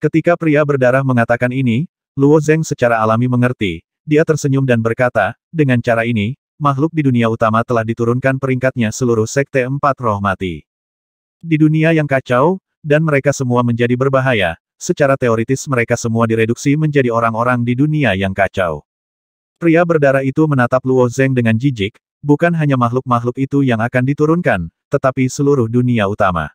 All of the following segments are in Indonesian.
Ketika pria berdarah mengatakan ini, Luo Zeng secara alami mengerti. Dia tersenyum dan berkata, dengan cara ini, makhluk di dunia utama telah diturunkan peringkatnya seluruh Sekte Empat Roh Mati. Di dunia yang kacau, dan mereka semua menjadi berbahaya, secara teoritis mereka semua direduksi menjadi orang-orang di dunia yang kacau. Pria berdarah itu menatap Luo Zeng dengan jijik, bukan hanya makhluk-makhluk itu yang akan diturunkan, tetapi seluruh dunia utama.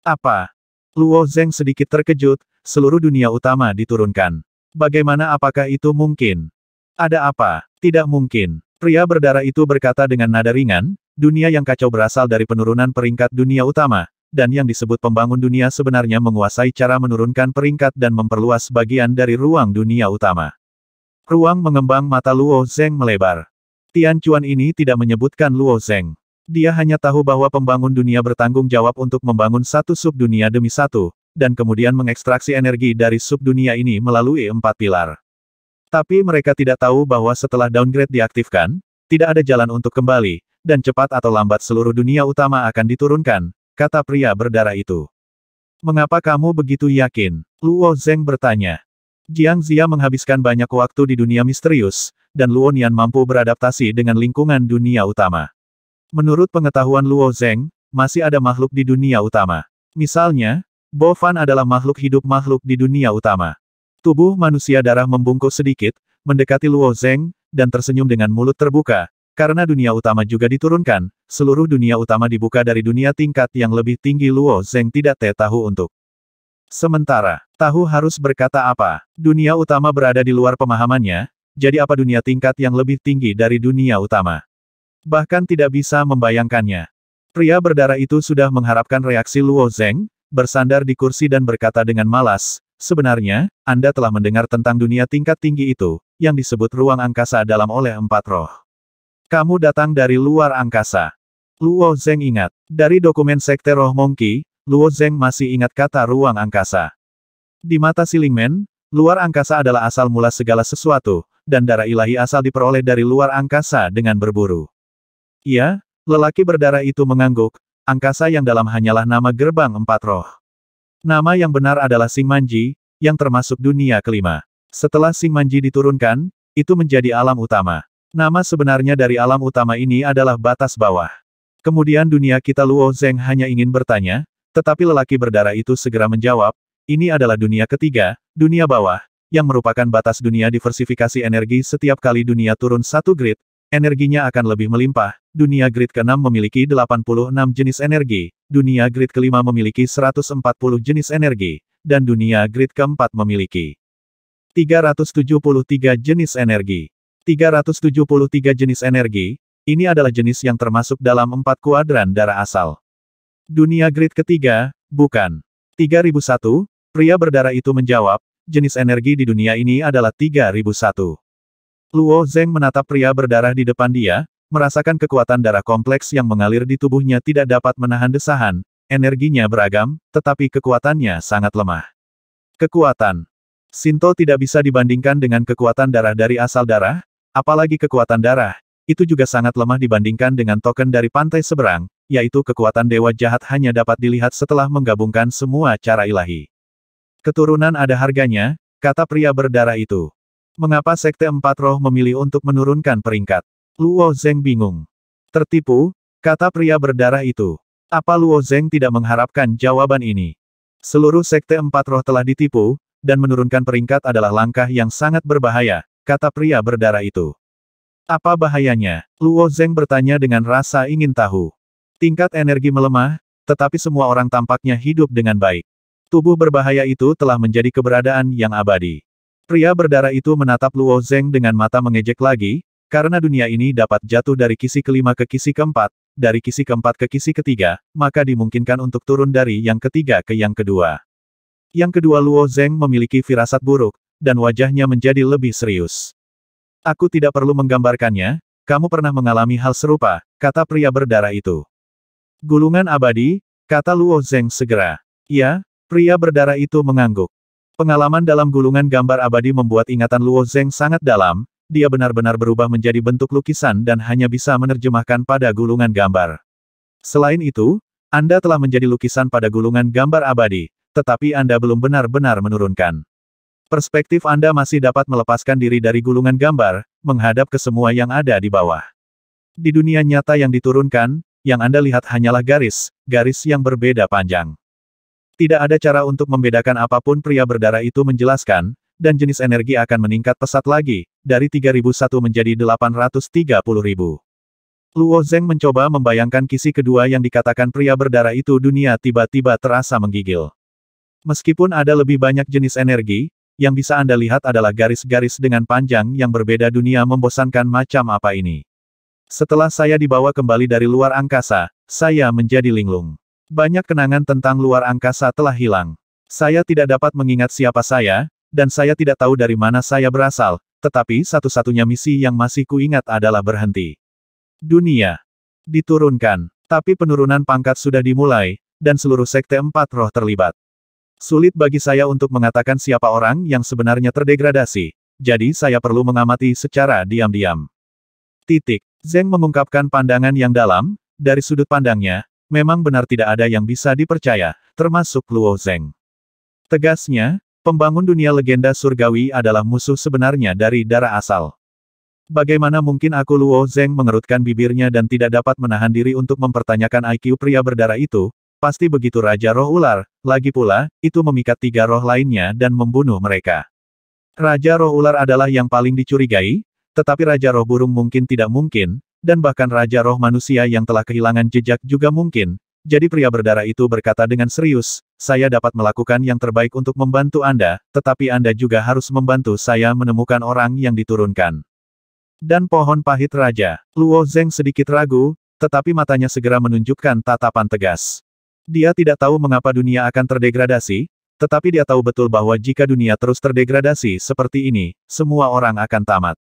Apa? Luo Zeng sedikit terkejut, seluruh dunia utama diturunkan. Bagaimana apakah itu mungkin? Ada apa? Tidak mungkin. Pria berdarah itu berkata dengan nada ringan, dunia yang kacau berasal dari penurunan peringkat dunia utama, dan yang disebut pembangun dunia sebenarnya menguasai cara menurunkan peringkat dan memperluas bagian dari ruang dunia utama. Ruang mengembang mata Luo Zeng melebar. Tian Chuan ini tidak menyebutkan Luo Zeng. Dia hanya tahu bahwa pembangun dunia bertanggung jawab untuk membangun satu subdunia demi satu, dan kemudian mengekstraksi energi dari subdunia ini melalui 4 pilar. Tapi mereka tidak tahu bahwa setelah downgrade diaktifkan, tidak ada jalan untuk kembali, dan cepat atau lambat seluruh dunia utama akan diturunkan, kata pria berdarah itu. Mengapa kamu begitu yakin? Luo Zeng bertanya. Jiang Zia menghabiskan banyak waktu di dunia misterius, dan Luo Nian mampu beradaptasi dengan lingkungan dunia utama. Menurut pengetahuan Luo Zeng, masih ada makhluk di dunia utama. Misalnya, Bo Fan adalah makhluk hidup makhluk di dunia utama. Tubuh manusia darah membungkuk sedikit, mendekati Luo Zeng, dan tersenyum dengan mulut terbuka. Karena dunia utama juga diturunkan, seluruh dunia utama dibuka dari dunia tingkat yang lebih tinggi. Luo Zeng tidak tahu untuk. Sementara, tahu harus berkata apa. Dunia utama berada di luar pemahamannya, jadi apa dunia tingkat yang lebih tinggi dari dunia utama? Bahkan tidak bisa membayangkannya. Pria berdarah itu sudah mengharapkan reaksi Luo Zeng, bersandar di kursi dan berkata dengan malas, sebenarnya, Anda telah mendengar tentang dunia tingkat tinggi itu, yang disebut ruang angkasa dalam oleh 4 roh. Kamu datang dari luar angkasa. Luo Zeng ingat, dari dokumen Sekte Roh Monkey, Luo Zeng masih ingat kata ruang angkasa. Di mata Silingmen, luar angkasa adalah asal mula segala sesuatu, dan darah ilahi asal diperoleh dari luar angkasa dengan berburu. Iya, lelaki berdarah itu mengangguk, angkasa yang dalam hanyalah nama gerbang 4 roh. Nama yang benar adalah Xingmanji, yang termasuk dunia kelima. Setelah Xingmanji diturunkan, itu menjadi alam utama. Nama sebenarnya dari alam utama ini adalah batas bawah. Kemudian dunia kita. Luo Zeng hanya ingin bertanya, tetapi lelaki berdarah itu segera menjawab, ini adalah dunia ketiga, dunia bawah, yang merupakan batas dunia diversifikasi energi. Setiap kali dunia turun satu grid, energinya akan lebih melimpah. Dunia grid ke-6 memiliki 86 jenis energi, dunia grid ke-5 memiliki 140 jenis energi, dan dunia grid ke-4 memiliki 373 jenis energi. 373 jenis energi, ini adalah jenis yang termasuk dalam 4 kuadran darah asal. Dunia grid ketiga, bukan. 3001, pria berdarah itu menjawab, jenis energi di dunia ini adalah 3001. Luo Zeng menatap pria berdarah di depan dia, merasakan kekuatan darah kompleks yang mengalir di tubuhnya tidak dapat menahan desahan, energinya beragam, tetapi kekuatannya sangat lemah. Kekuatan Shinto tidak bisa dibandingkan dengan kekuatan darah dari asal darah, apalagi kekuatan darah, itu juga sangat lemah dibandingkan dengan token dari pantai seberang, yaitu kekuatan dewa jahat hanya dapat dilihat setelah menggabungkan semua cara ilahi. Keturunan ada harganya, kata pria berdarah itu. Mengapa Sekte Empat Roh memilih untuk menurunkan peringkat? Luo Zeng bingung. Tertipu, kata pria berdarah itu. Apa Luo Zeng tidak mengharapkan jawaban ini? Seluruh Sekte Empat Roh telah ditipu, dan menurunkan peringkat adalah langkah yang sangat berbahaya, kata pria berdarah itu. Apa bahayanya? Luo Zeng bertanya dengan rasa ingin tahu. Tingkat energi melemah, tetapi semua orang tampaknya hidup dengan baik. Tubuh berbahaya itu telah menjadi keberadaan yang abadi. Pria berdarah itu menatap Luo Zeng dengan mata mengejek lagi, karena dunia ini dapat jatuh dari kisi kelima ke kisi keempat, dari kisi keempat ke kisi ketiga, maka dimungkinkan untuk turun dari yang ketiga ke yang kedua. Yang kedua. Luo Zeng memiliki firasat buruk, dan wajahnya menjadi lebih serius. Aku tidak perlu menggambarkannya, kamu pernah mengalami hal serupa, kata pria berdarah itu. Gulungan abadi, kata Luo Zeng segera. Ya, pria berdarah itu mengangguk. Pengalaman dalam gulungan gambar abadi membuat ingatan Luo Zeng sangat dalam, dia benar-benar berubah menjadi bentuk lukisan dan hanya bisa menerjemahkan pada gulungan gambar. Selain itu, Anda telah menjadi lukisan pada gulungan gambar abadi, tetapi Anda belum benar-benar menurunkan. Perspektif Anda masih dapat melepaskan diri dari gulungan gambar, menghadap ke semua yang ada di bawah. Di dunia nyata yang diturunkan, yang Anda lihat hanyalah garis yang berbeda panjang. Tidak ada cara untuk membedakan apapun, pria berdarah itu menjelaskan, dan jenis energi akan meningkat pesat lagi, dari 3.001 menjadi 830.000. Luo Zeng mencoba membayangkan kisi kedua yang dikatakan pria berdarah itu. Dunia tiba-tiba terasa menggigil. Meskipun ada lebih banyak jenis energi, yang bisa Anda lihat adalah garis-garis dengan panjang yang berbeda. Dunia membosankan macam apa ini? Setelah saya dibawa kembali dari luar angkasa, saya menjadi linglung. Banyak kenangan tentang luar angkasa telah hilang. Saya tidak dapat mengingat siapa saya, dan saya tidak tahu dari mana saya berasal, tetapi satu-satunya misi yang masih kuingat adalah berhenti. Dunia diturunkan, tapi penurunan pangkat sudah dimulai, dan seluruh sekte 4 roh terlibat. Sulit bagi saya untuk mengatakan siapa orang yang sebenarnya terdegradasi, jadi saya perlu mengamati secara diam-diam. Zeng mengungkapkan pandangan yang dalam, dari sudut pandangnya, memang benar tidak ada yang bisa dipercaya, termasuk Luo Zeng. Tegasnya, pembangun dunia legenda surgawi adalah musuh sebenarnya dari darah asal. Bagaimana mungkin aku? Luo Zeng mengerutkan bibirnya dan tidak dapat menahan diri untuk mempertanyakan IQ pria berdarah itu. Pasti begitu Raja Roh Ular, lagi pula, itu memikat 3 roh lainnya dan membunuh mereka. Raja Roh Ular adalah yang paling dicurigai, tetapi Raja Roh Burung mungkin tidak mungkin, dan bahkan Raja Roh Manusia yang telah kehilangan jejak juga mungkin. Jadi pria berdarah itu berkata dengan serius, saya dapat melakukan yang terbaik untuk membantu Anda, tetapi Anda juga harus membantu saya menemukan orang yang diturunkan. Dan pohon pahit Raja. Luo Zeng sedikit ragu, tetapi matanya segera menunjukkan tatapan tegas. Dia tidak tahu mengapa dunia akan terdegradasi, tetapi dia tahu betul bahwa jika dunia terus terdegradasi seperti ini, semua orang akan tamat.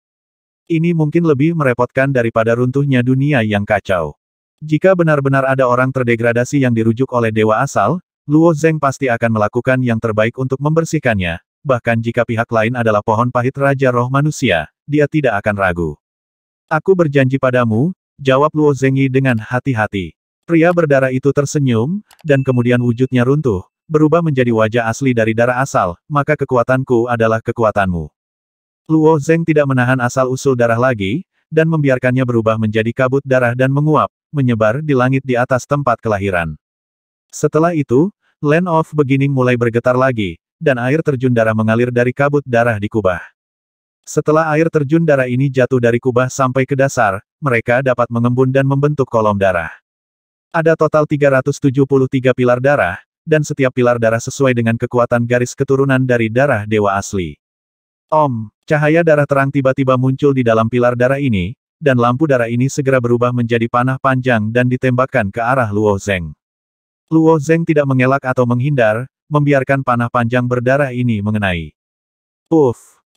Ini mungkin lebih merepotkan daripada runtuhnya dunia yang kacau. Jika benar-benar ada orang terdegradasi yang dirujuk oleh dewa asal, Luo Zeng pasti akan melakukan yang terbaik untuk membersihkannya, bahkan jika pihak lain adalah pohon pahit Raja Roh Manusia, dia tidak akan ragu. Aku berjanji padamu, jawab Luo Zengyi dengan hati-hati. Pria berdarah itu tersenyum, dan kemudian wujudnya runtuh, berubah menjadi wajah asli dari darah asal, maka kekuatanku adalah kekuatanmu. Luo Zeng tidak menahan asal-usul darah lagi, dan membiarkannya berubah menjadi kabut darah dan menguap, menyebar di langit di atas tempat kelahiran. Setelah itu, Land of Beginning mulai bergetar lagi, dan air terjun darah mengalir dari kabut darah di kubah. Setelah air terjun darah ini jatuh dari kubah sampai ke dasar, mereka dapat mengembun dan membentuk kolom darah. Ada total 373 pilar darah, dan setiap pilar darah sesuai dengan kekuatan garis keturunan dari darah dewa asli. Cahaya darah terang tiba-tiba muncul di dalam pilar darah ini, dan lampu darah ini segera berubah menjadi panah panjang dan ditembakkan ke arah Luo Zeng. Luo Zeng tidak mengelak atau menghindar, membiarkan panah panjang berdarah ini mengenai.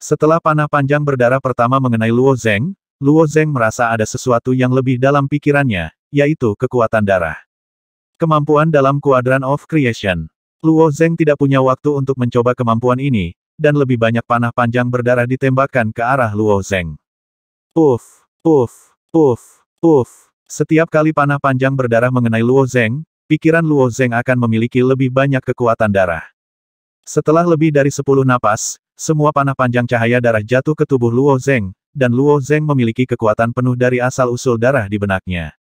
Setelah panah panjang berdarah pertama mengenai Luo Zeng merasa ada sesuatu yang lebih dalam pikirannya, yaitu kekuatan darah. Kemampuan dalam Quadrant of Creation. Luo Zeng tidak punya waktu untuk mencoba kemampuan ini, dan lebih banyak panah panjang berdarah ditembakkan ke arah Luo Zeng. Setiap kali panah panjang berdarah mengenai Luo Zeng, pikiran Luo Zeng akan memiliki lebih banyak kekuatan darah. Setelah lebih dari 10 napas, semua panah panjang cahaya darah jatuh ke tubuh Luo Zeng, dan Luo Zeng memiliki kekuatan penuh dari asal-usul darah di benaknya.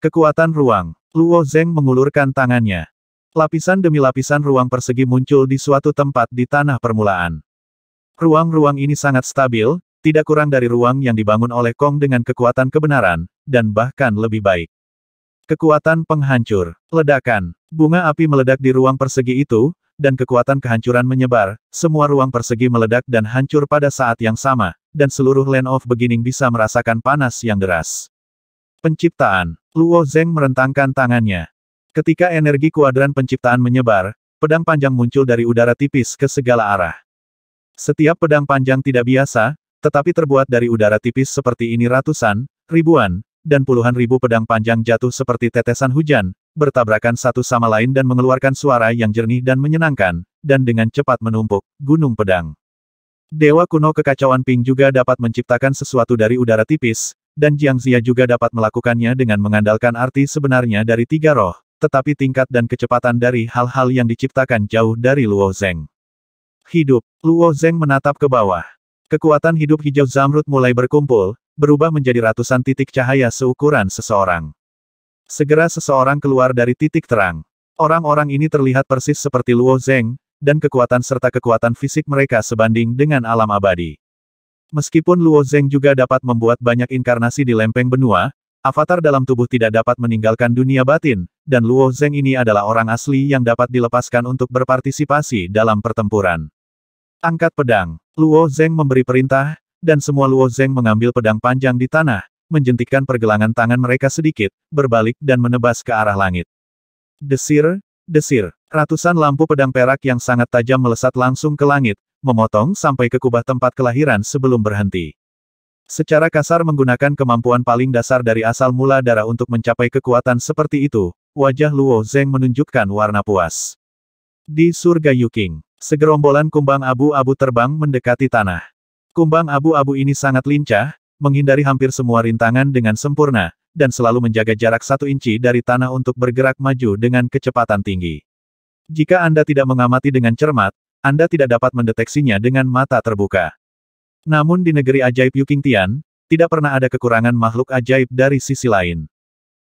Kekuatan ruang. Luo Zeng mengulurkan tangannya. Lapisan demi lapisan ruang persegi muncul di suatu tempat di tanah permulaan. Ruang-ruang ini sangat stabil, tidak kurang dari ruang yang dibangun oleh Kong dengan kekuatan kebenaran, dan bahkan lebih baik. Kekuatan penghancur. Ledakan. Bunga api meledak di ruang persegi itu, dan kekuatan kehancuran menyebar, semua ruang persegi meledak dan hancur pada saat yang sama, dan seluruh Land of Beginning bisa merasakan panas yang deras. Penciptaan. Luo Zeng merentangkan tangannya. Ketika energi kuadran penciptaan menyebar, pedang panjang muncul dari udara tipis ke segala arah. Setiap pedang panjang tidak biasa, tetapi terbuat dari udara tipis seperti ini ratusan, ribuan, dan puluhan ribu pedang panjang jatuh seperti tetesan hujan, bertabrakan satu sama lain dan mengeluarkan suara yang jernih dan menyenangkan, dan dengan cepat menumpuk, gunung pedang. Dewa kuno kekacauan Ping juga dapat menciptakan sesuatu dari udara tipis, dan Jiang Zia juga dapat melakukannya dengan mengandalkan arti sebenarnya dari 3 roh, tetapi tingkat dan kecepatan dari hal-hal yang diciptakan jauh dari Luo Zeng. Hidup, Luo Zeng menatap ke bawah. Kekuatan hidup hijau zamrud mulai berkumpul, berubah menjadi ratusan titik cahaya seukuran seseorang. Segera seseorang keluar dari titik terang. Orang-orang ini terlihat persis seperti Luo Zeng, dan kekuatan serta kekuatan fisik mereka sebanding dengan alam abadi. Meskipun Luo Zeng juga dapat membuat banyak inkarnasi di lempeng benua, avatar dalam tubuh tidak dapat meninggalkan dunia batin, dan Luo Zeng ini adalah orang asli yang dapat dilepaskan untuk berpartisipasi dalam pertempuran. Angkat pedang. Luo Zeng memberi perintah, dan semua Luo Zeng mengambil pedang panjang di tanah, menjentikkan pergelangan tangan mereka sedikit, berbalik dan menebas ke arah langit. Desir, desir. Ratusan lampu pedang perak yang sangat tajam melesat langsung ke langit, memotong sampai ke kubah tempat kelahiran sebelum berhenti. Secara kasar menggunakan kemampuan paling dasar dari asal mula darah untuk mencapai kekuatan seperti itu, wajah Luo Zeng menunjukkan warna puas. Di surga Yuking, segerombolan kumbang abu-abu terbang mendekati tanah. Kumbang abu-abu ini sangat lincah, menghindari hampir semua rintangan dengan sempurna, dan selalu menjaga jarak 1 inci dari tanah untuk bergerak maju dengan kecepatan tinggi. Jika Anda tidak mengamati dengan cermat, Anda tidak dapat mendeteksinya dengan mata terbuka. Namun di negeri ajaib Yuking Tian, tidak pernah ada kekurangan makhluk ajaib dari sisi lain.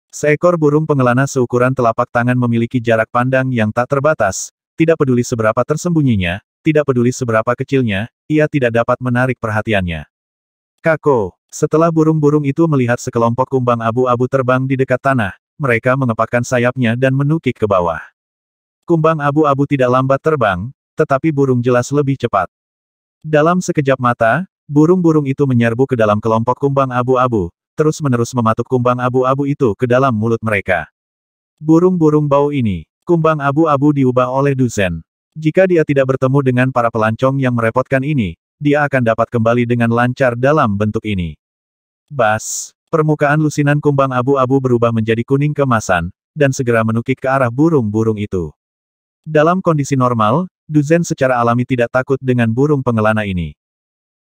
Seekor burung pengelana seukuran telapak tangan memiliki jarak pandang yang tak terbatas, tidak peduli seberapa tersembunyinya, tidak peduli seberapa kecilnya, ia tidak dapat menarik perhatiannya. Kako. Setelah burung-burung itu melihat sekelompok kumbang abu-abu terbang di dekat tanah, mereka mengepakkan sayapnya dan menukik ke bawah. Kumbang abu-abu tidak lambat terbang, tetapi burung jelas lebih cepat. Dalam sekejap mata, burung-burung itu menyerbu ke dalam kelompok kumbang abu-abu, terus-menerus mematuk kumbang abu-abu itu ke dalam mulut mereka. Burung-burung bau ini, kumbang abu-abu diubah oleh Du Zhen. Jika dia tidak bertemu dengan para pelancong yang merepotkan ini, dia akan dapat kembali dengan lancar dalam bentuk ini. Bas, permukaan lusinan kumbang abu-abu berubah menjadi kuning keemasan, dan segera menukik ke arah burung-burung itu. Dalam kondisi normal, Du Zhen secara alami tidak takut dengan burung pengelana ini.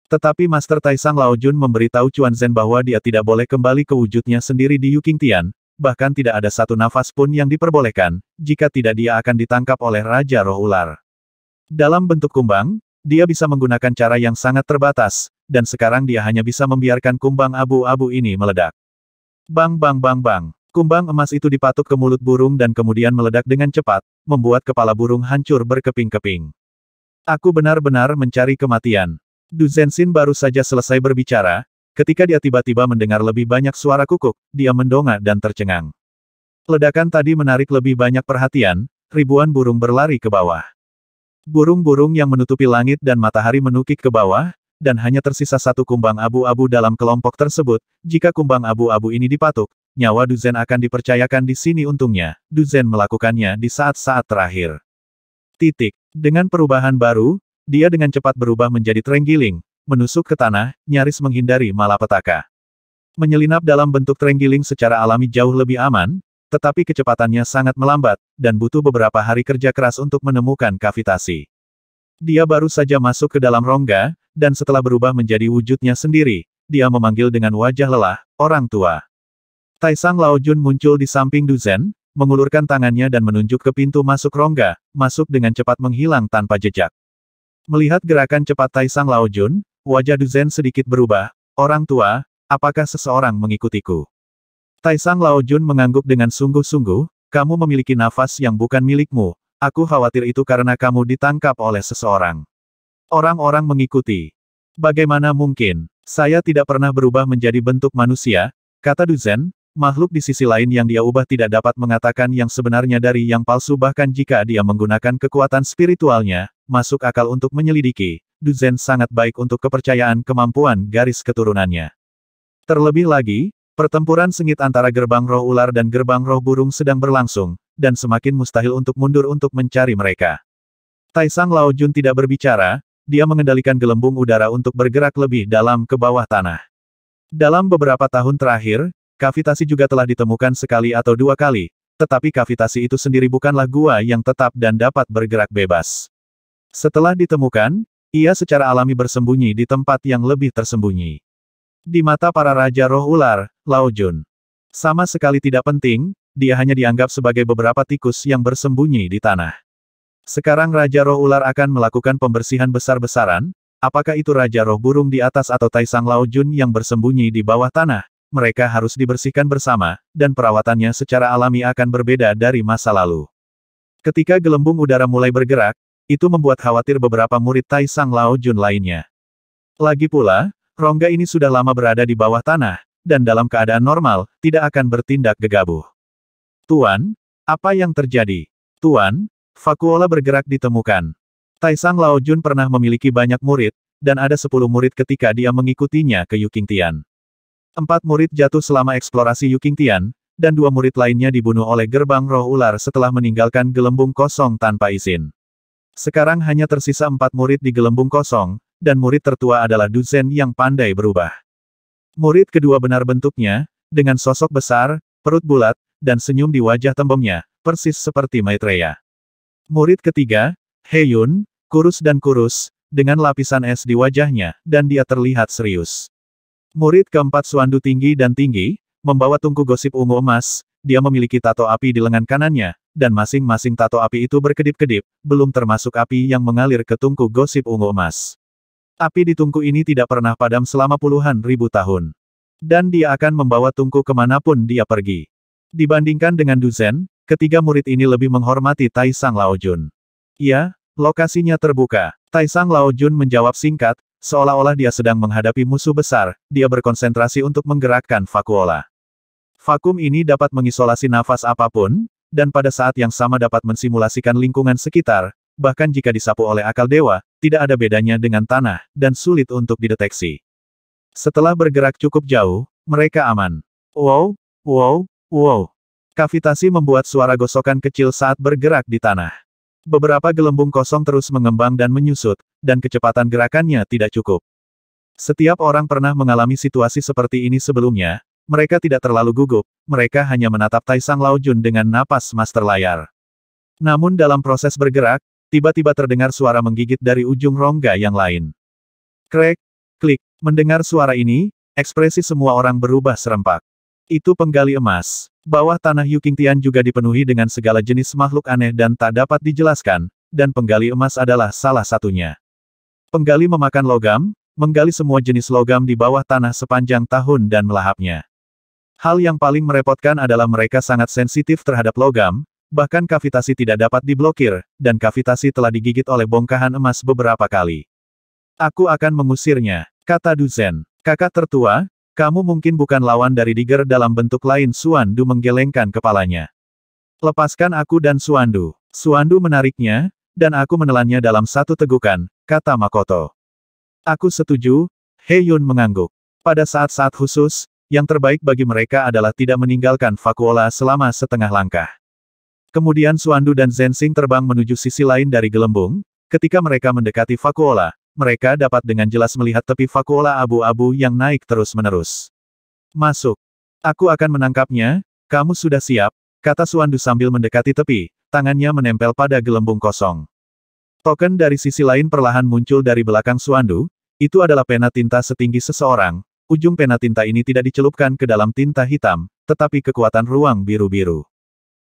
Tetapi Master Taisang Laojun memberitahu Chuan Zhen bahwa dia tidak boleh kembali ke wujudnya sendiri di Yuking Tian, bahkan tidak ada satu nafas pun yang diperbolehkan, jika tidak dia akan ditangkap oleh Raja Roh Ular. Dalam bentuk kumbang, dia bisa menggunakan cara yang sangat terbatas, dan sekarang dia hanya bisa membiarkan kumbang abu-abu ini meledak. Bang bang bang bang. Kumbang emas itu dipatuk ke mulut burung dan kemudian meledak dengan cepat, membuat kepala burung hancur berkeping-keping. Aku benar-benar mencari kematian. Du Zhenxin baru saja selesai berbicara, ketika dia tiba-tiba mendengar lebih banyak suara kukuk, dia mendongak dan tercengang. Ledakan tadi menarik lebih banyak perhatian, ribuan burung berlari ke bawah. Burung-burung yang menutupi langit dan matahari menukik ke bawah, dan hanya tersisa satu kumbang abu-abu dalam kelompok tersebut. Jika kumbang abu-abu ini dipatuk, nyawa Du Zhen akan dipercayakan di sini. Untungnya, Du Zhen melakukannya di saat-saat terakhir. Dengan perubahan baru, dia dengan cepat berubah menjadi terenggiling, menusuk ke tanah, nyaris menghindari malapetaka. Menyelinap dalam bentuk terenggiling secara alami jauh lebih aman, tetapi kecepatannya sangat melambat, dan butuh beberapa hari kerja keras untuk menemukan kavitasi. Dia baru saja masuk ke dalam rongga, dan setelah berubah menjadi wujudnya sendiri, dia memanggil dengan wajah lelah, "Orang tua." Taisang Laojun muncul di samping Du Zhen, mengulurkan tangannya dan menunjuk ke pintu masuk rongga, masuk dengan cepat menghilang tanpa jejak. Melihat gerakan cepat Taisang Laojun, wajah Du Zhen sedikit berubah, "Orang tua, apakah seseorang mengikutiku?" Taisang Laojun mengangguk dengan sungguh-sungguh, "Kamu memiliki nafas yang bukan milikmu. Aku khawatir itu karena kamu ditangkap oleh seseorang." "Orang-orang mengikuti. Bagaimana mungkin? Saya tidak pernah berubah menjadi bentuk manusia," kata Du Zhen. Makhluk di sisi lain yang dia ubah tidak dapat mengatakan yang sebenarnya dari yang palsu bahkan jika dia menggunakan kekuatan spiritualnya, masuk akal untuk menyelidiki. Du Zhen sangat baik untuk kepercayaan kemampuan garis keturunannya. Terlebih lagi, pertempuran sengit antara gerbang roh ular dan gerbang roh burung sedang berlangsung, dan semakin mustahil untuk mundur untuk mencari mereka. Taisang Laojun tidak berbicara, dia mengendalikan gelembung udara untuk bergerak lebih dalam ke bawah tanah. Dalam beberapa tahun terakhir, kavitasi juga telah ditemukan sekali atau dua kali, tetapi kavitasi itu sendiri bukanlah gua yang tetap dan dapat bergerak bebas. Setelah ditemukan, ia secara alami bersembunyi di tempat yang lebih tersembunyi. Di mata para raja roh ular, Laojun sama sekali tidak penting, dia hanya dianggap sebagai beberapa tikus yang bersembunyi di tanah. Sekarang Raja Roh Ular akan melakukan pembersihan besar-besaran, apakah itu Raja Roh Burung di atas atau Taisang Lao Jun yang bersembunyi di bawah tanah, mereka harus dibersihkan bersama, dan perawatannya secara alami akan berbeda dari masa lalu. Ketika gelembung udara mulai bergerak, itu membuat khawatir beberapa murid Taisang Lao Jun lainnya. Lagi pula, rongga ini sudah lama berada di bawah tanah, dan dalam keadaan normal, tidak akan bertindak gegabah. Tuan, apa yang terjadi? Tuan, Vakuola bergerak ditemukan. Taisang Lao Jun pernah memiliki banyak murid, dan ada 10 murid ketika dia mengikutinya ke Yukingtian. 4 murid jatuh selama eksplorasi Yukingtian, dan 2 murid lainnya dibunuh oleh gerbang roh ular setelah meninggalkan gelembung kosong tanpa izin. Sekarang hanya tersisa 4 murid di gelembung kosong, dan murid tertua adalah Du Zhen yang pandai berubah. Murid kedua benar bentuknya, dengan sosok besar, perut bulat, dan senyum di wajah tembemnya, persis seperti Maitreya. Murid ketiga, He Yun, kurus, dengan lapisan es di wajahnya, dan dia terlihat serius. Murid keempat Suandu tinggi, membawa tungku gosip ungu emas, dia memiliki tato api di lengan kanannya, dan masing-masing tato api itu berkedip-kedip, belum termasuk api yang mengalir ke tungku gosip ungu emas. Api di tungku ini tidak pernah padam selama puluhan ribu tahun. Dan dia akan membawa tungku kemanapun dia pergi. Dibandingkan dengan Du Zhen, ketiga murid ini lebih menghormati Taisang Lao Jun. Ya, lokasinya terbuka. Taisang Lao Jun menjawab singkat, seolah-olah dia sedang menghadapi musuh besar, dia berkonsentrasi untuk menggerakkan Vakuola. Vakum ini dapat mengisolasi nafas apapun, dan pada saat yang sama dapat mensimulasikan lingkungan sekitar, bahkan jika disapu oleh akal dewa, tidak ada bedanya dengan tanah, dan sulit untuk dideteksi. Setelah bergerak cukup jauh, mereka aman. Wow, wow, wow. Kavitasi membuat suara gosokan kecil saat bergerak di tanah. Beberapa gelembung kosong terus mengembang dan menyusut, dan kecepatan gerakannya tidak cukup. Setiap orang pernah mengalami situasi seperti ini sebelumnya, mereka tidak terlalu gugup, mereka hanya menatap Taisang Lao Jun dengan napas master layar. Namun dalam proses bergerak, tiba-tiba terdengar suara menggigit dari ujung rongga yang lain. Krek, klik, mendengar suara ini, ekspresi semua orang berubah serempak. Itu penggali emas. Bawah tanah Yukingtian juga dipenuhi dengan segala jenis makhluk aneh dan tak dapat dijelaskan, dan penggali emas adalah salah satunya. Penggali memakan logam, menggali semua jenis logam di bawah tanah sepanjang tahun dan melahapnya. Hal yang paling merepotkan adalah mereka sangat sensitif terhadap logam, bahkan kavitasi tidak dapat diblokir, dan kavitasi telah digigit oleh bongkahan emas beberapa kali. Aku akan mengusirnya, kata Du Zhen. Kakak tertua, kamu mungkin bukan lawan dari Digger dalam bentuk lain. Suandu menggelengkan kepalanya. Lepaskan aku dan Suandu. Suandu menariknya, dan aku menelannya dalam satu tegukan, kata Makoto. Aku setuju, He Yun mengangguk. Pada saat-saat khusus, yang terbaik bagi mereka adalah tidak meninggalkan Vakuola selama setengah langkah. Kemudian Suandu dan Zensing terbang menuju sisi lain dari gelembung. Ketika mereka mendekati Vakuola, mereka dapat dengan jelas melihat tepi Vakuola abu-abu yang naik terus-menerus. Masuk. Aku akan menangkapnya, kamu sudah siap, kata Suandu sambil mendekati tepi, tangannya menempel pada gelembung kosong. Token dari sisi lain perlahan muncul dari belakang Suandu, itu adalah pena tinta setinggi seseorang, ujung pena tinta ini tidak dicelupkan ke dalam tinta hitam, tetapi kekuatan ruang biru-biru.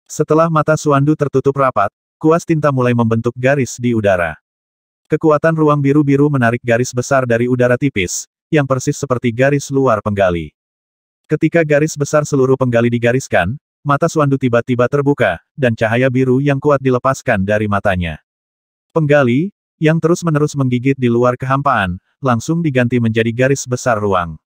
Setelah mata Suandu tertutup rapat, kuas tinta mulai membentuk garis di udara. Kekuatan ruang biru-biru menarik garis besar dari udara tipis, yang persis seperti garis luar penggali. Ketika garis besar seluruh penggali digariskan, mata Suandu tiba-tiba terbuka, dan cahaya biru yang kuat dilepaskan dari matanya. Penggali, yang terus-menerus menggigit di luar kehampaan, langsung diganti menjadi garis besar ruang.